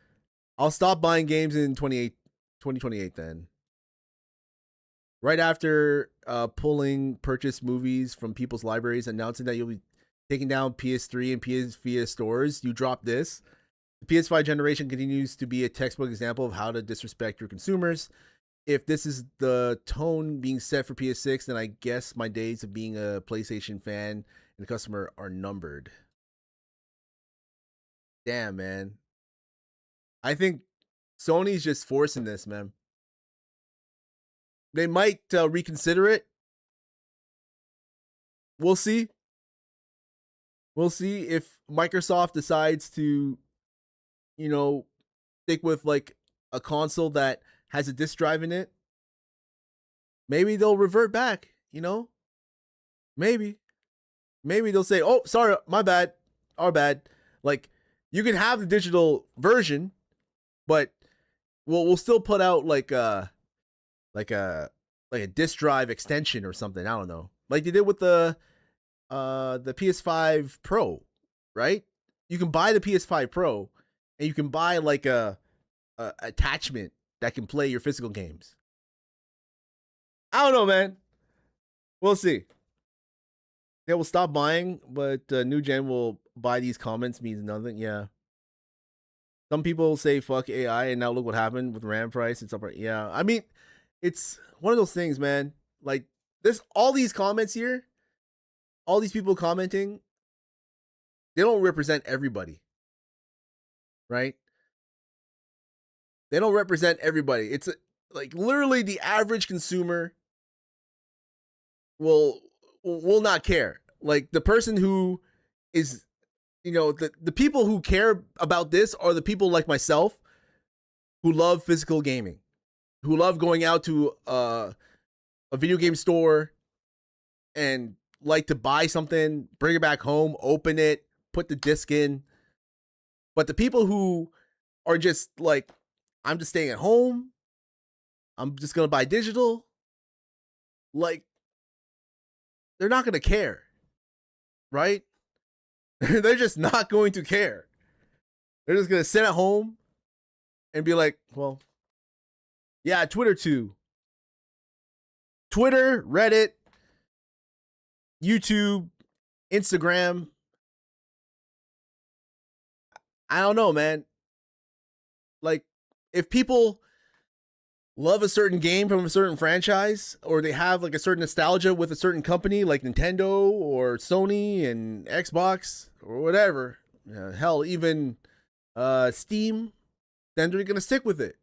I'll stop buying games in 2028 then. Right after pulling purchased movies from people's libraries, announcing that you'll be taking down PS3 and PS Vita stores, you drop this. The PS5 generation continues to be a textbook example of how to disrespect your consumers. If this is the tone being set for PS6, then I guess my days of being a PlayStation fan and customer are numbered. Damn, man. I think Sony's just forcing this, man. They might reconsider it. We'll see. We'll see if Microsoft decides to, stick with like a console that has a disk drive in it. Maybe they'll revert back, Maybe they'll say, "Oh, sorry, my bad, our bad." Like, you can have the digital version, but we'll still put out like a disk drive extension or something. I don't know, like they did with the PS5 Pro, right? You can buy the PS5 Pro, and you can buy like a attachment that can play your physical games. I don't know, man. We'll see. They will stop buying, but new gen will buy these comments means nothing. Yeah. Some people say fuck AI, and now look what happened with RAM price. It's up. Yeah. I mean, it's one of those things, man. Like this, all these comments here, all these people commenting, they don't represent everybody, right? They don't represent everybody. It's like literally the average consumer will not care. Like the person who is, the people who care about this are the people like myself who love physical gaming, who love going out to a video game store and like to buy something, bring it back home, open it, put the disc in. But the people who are just like, I'm just staying at home, I'm just going to buy digital, like, they're not going to care, right? They're just not going to care. They're just going to sit at home and be like, well, yeah, Twitter too. Twitter, Reddit, YouTube, Instagram. I don't know, man. Like, if people love a certain game from a certain franchise, or they have like a certain nostalgia with a certain company like Nintendo or Sony and Xbox or whatever, hell, even Steam, then they're gonna stick with it.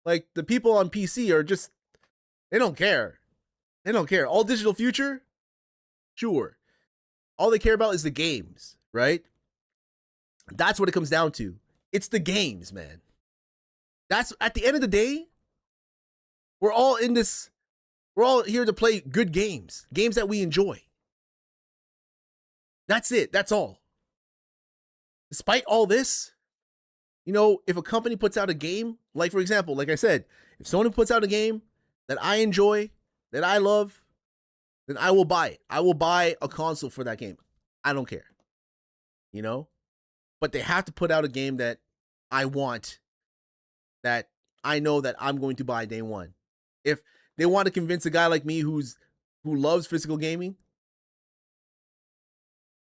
Like the people on PC are just, they don't care. They don't care. All digital future? Sure. All they care about is the games, right? That's what it comes down to. It's the games, man. That's, at the end of the day, we're all in this, we're all here to play good games, games that we enjoy. That's it. That's all. Despite all this, if a company puts out a game, like for example, like I said, if Sony puts out a game that I enjoy, that I love, then I will buy it. I will buy a console for that game. I don't care. But they have to put out a game that I want, that I know that I'm going to buy day one. If they want to convince a guy like me who loves physical gaming,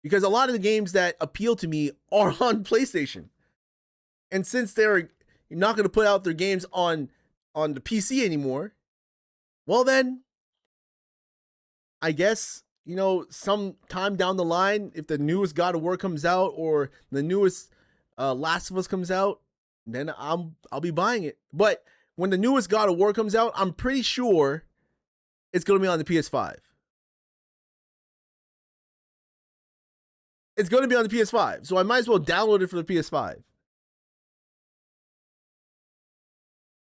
because a lot of the games that appeal to me are on PlayStation. And since they're not going to put out their games on the PC anymore, well then, I guess, some time down the line, if the newest God of War comes out or the newest Last of Us comes out, then I'll be buying it. But when the newest God of War comes out, I'm pretty sure it's going to be on the PS5. It's going to be on the PS5. So I might as well download it for the PS5.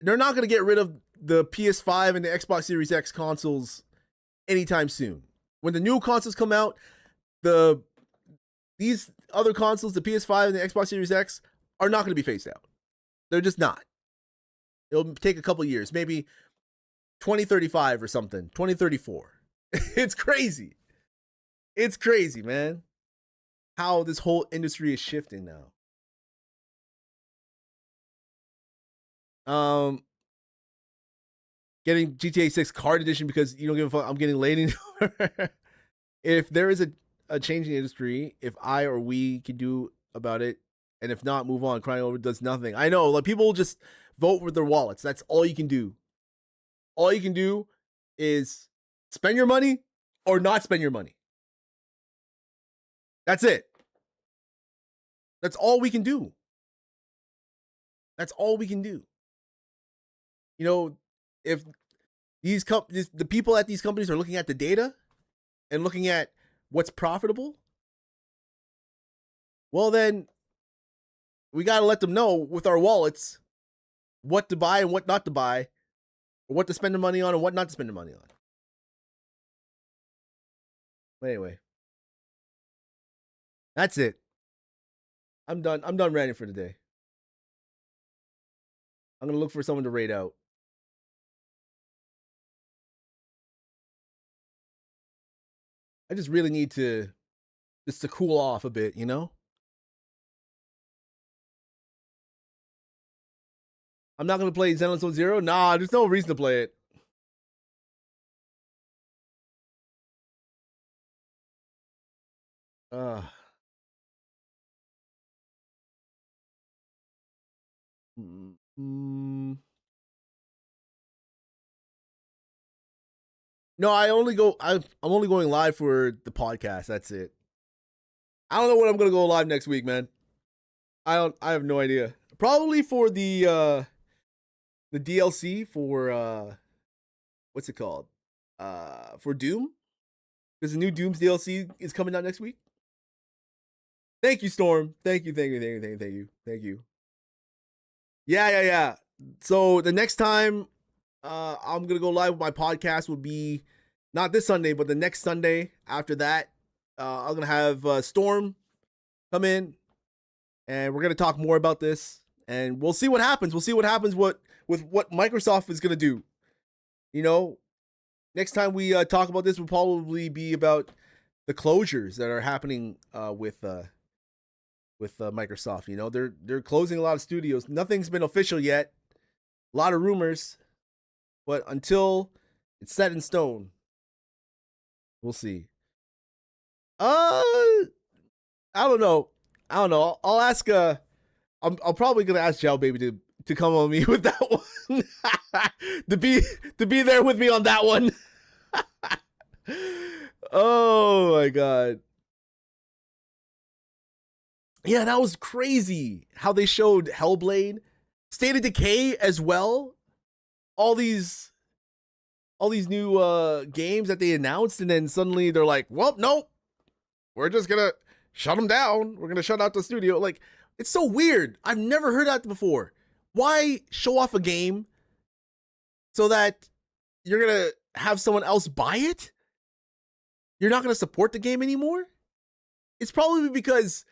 They're not going to get rid of the PS5 and the Xbox Series X consoles anytime soon. When the new consoles come out, the these other consoles, the PS5 and the Xbox Series X, are not going to be phased out. They're just not. It'll take a couple years, maybe 2035 or something, 2034. It's crazy. It's crazy, man. How this whole industry is shifting now. Getting GTA 6 card edition because you don't give a fuck. I'm getting late. If there is a change in the industry, if I or we can do about it, and if not, move on. Crying over does nothing. I know, like, people just vote with their wallets. That's all you can do. All you can do is spend your money or not spend your money. That's it. That's all we can do. That's all we can do. You know, if the people at these companies are looking at the data and looking at what's profitable, well, then we got to let them know with our wallets what to buy and what not to buy, or what to spend the money on and what not to spend the money on. But anyway, that's it. I'm done. I'm done ranting for the day. I'm going to look for someone to raid out. I just really need to cool off a bit, you know? I'm not going to play Zenless Zone Zero. Nah, there's no reason to play it. No, I'm only going live for the podcast. That's it. I don't know when I'm gonna go live next week, man. I have no idea. Probably for the DLC for what's it called? For Doom. Because the new Doom's DLC is coming out next week. Thank you, Storm. Thank you. Yeah. So the next time I'm gonna go live with my podcast will be not this Sunday, but the next Sunday after that. I'm gonna have Storm come in, and we're gonna talk more about this, and we'll see what happens. We'll see what happens with what Microsoft is gonna do. You know, next time we talk about this will probably be about the closures that are happening with Microsoft. You know, they're closing a lot of studios. Nothing's been official yet. A lot of rumors, but until it's set in stone, we'll see. I don't know. I'll ask. I'm probably gonna ask Jow Baby to come on me with that one. to be there with me on that one. Oh my god. Yeah, that was crazy how they showed Hellblade, State of Decay as well. All these new games that they announced, and then suddenly they're like, well, nope. We're just gonna shut them down. We're gonna shut out the studio. Like, it's so weird. I've never heard that before. Why show off a game so that you're gonna have someone else buy it? You're not gonna support the game anymore? It's probably because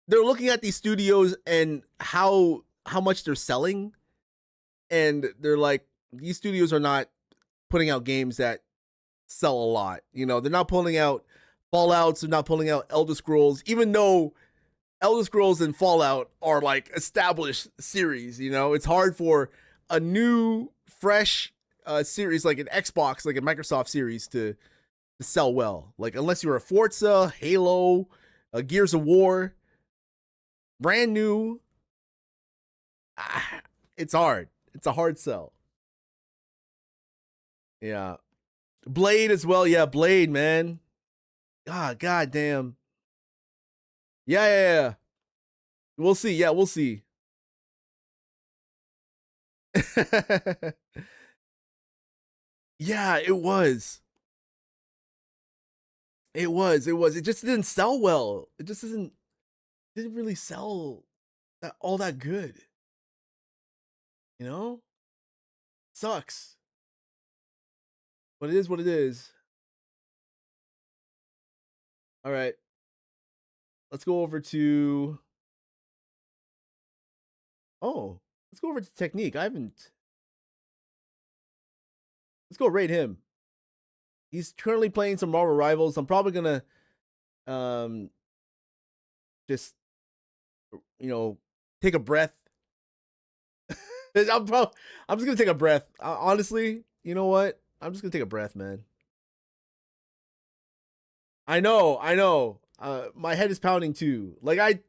they're looking at these studios and how much they're selling, and they're like, these studios are not putting out games that sell a lot. You know, they're not pulling out Fallouts, they're not pulling out Elder Scrolls, even though Elder Scrolls and Fallout are like established series. You know, it's hard for a new, fresh series like an Xbox, like a Microsoft series to sell well. Like, unless you're a Forza, Halo, Gears of War, brand new, it's hard. It's a hard sell. Yeah. Blade as well. Yeah, Blade, man. God damn. Yeah. We'll see. Yeah, we'll see. Yeah, it was. It just didn't sell well. It just didn't really sell all that good. You know? Sucks. But it is what it is. All right. let's go over to. Oh, let's go over to Technique. I haven't. Let's go rate him. He's currently playing some Marvel Rivals. I'm probably gonna, just, take a breath. I'm just gonna take a breath. Honestly, you know what? I'm just gonna take a breath, man. I know. My head is pounding too. Like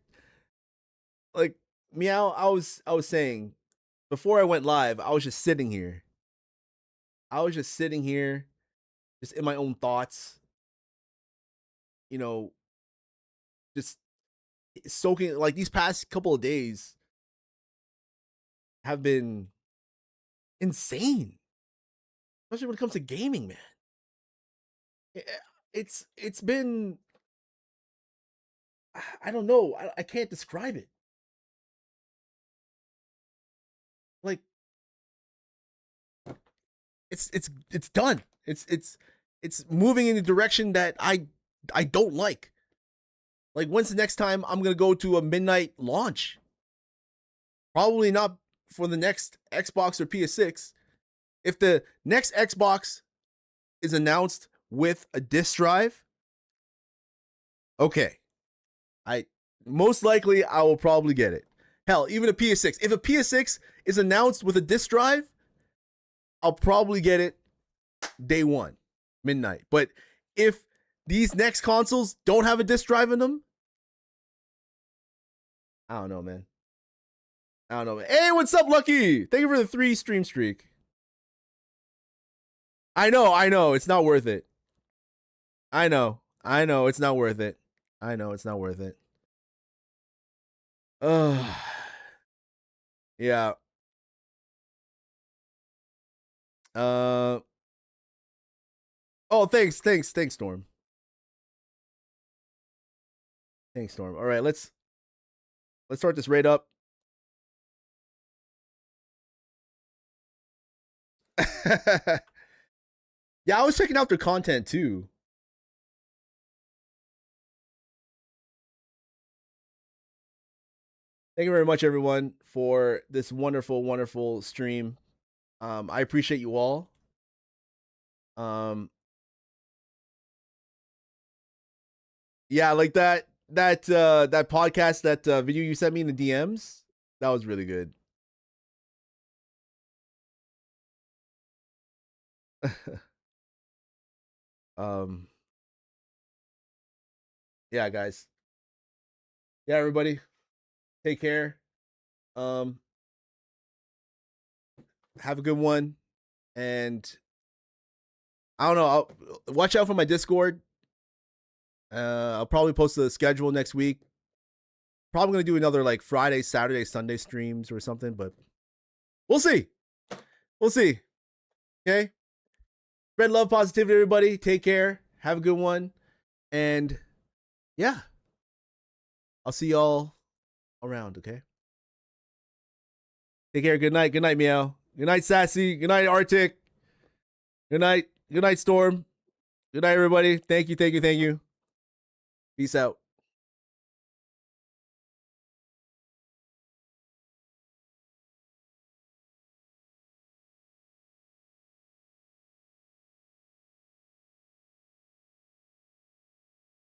Meow. I was saying before I went live, I was just sitting here. Just in my own thoughts. Just soaking. Like these past couple of days have been insane, especially when it comes to gaming, man. It's been, I don't know. I can't describe it. Like it's done. It's moving in the direction that I don't like. Like when's the next time I'm gonna go to a midnight launch? Probably not for the next Xbox or PS6. If the next Xbox is announced with a disk drive, okay. Most likely I will probably get it. Hell, even a PS6. If a PS6 is announced with a disk drive, I'll probably get it day one, midnight. But if these next consoles don't have a disk drive in them, I don't know, man. Hey, what's up, Lucky? Thank you for the 3 stream streak. I know. It's not worth it. I know. It's not worth it. Yeah. Oh, thanks, Storm. Thanks, Storm. All right, let's start this raid up. Yeah, I was checking out their content too. Thank you very much, everyone, for this wonderful, wonderful stream. I appreciate you all. Yeah, like that podcast, that video you sent me in the DMs, that was really good. Yeah, guys. Yeah, everybody. Take care. Have a good one. And I don't know. I'll watch out for my Discord. I'll probably post the schedule next week. Probably gonna do another like Friday, Saturday, Sunday streams or something, but we'll see. Okay. Spread love, positivity, everybody. Take care. Have a good one. And yeah. I'll see y'all around, okay? Take care. Good night. Good night, Meow. Good night, Sassy. Good night, Arctic. Good night. Good night, Storm. Good night, everybody. Thank you. Peace out.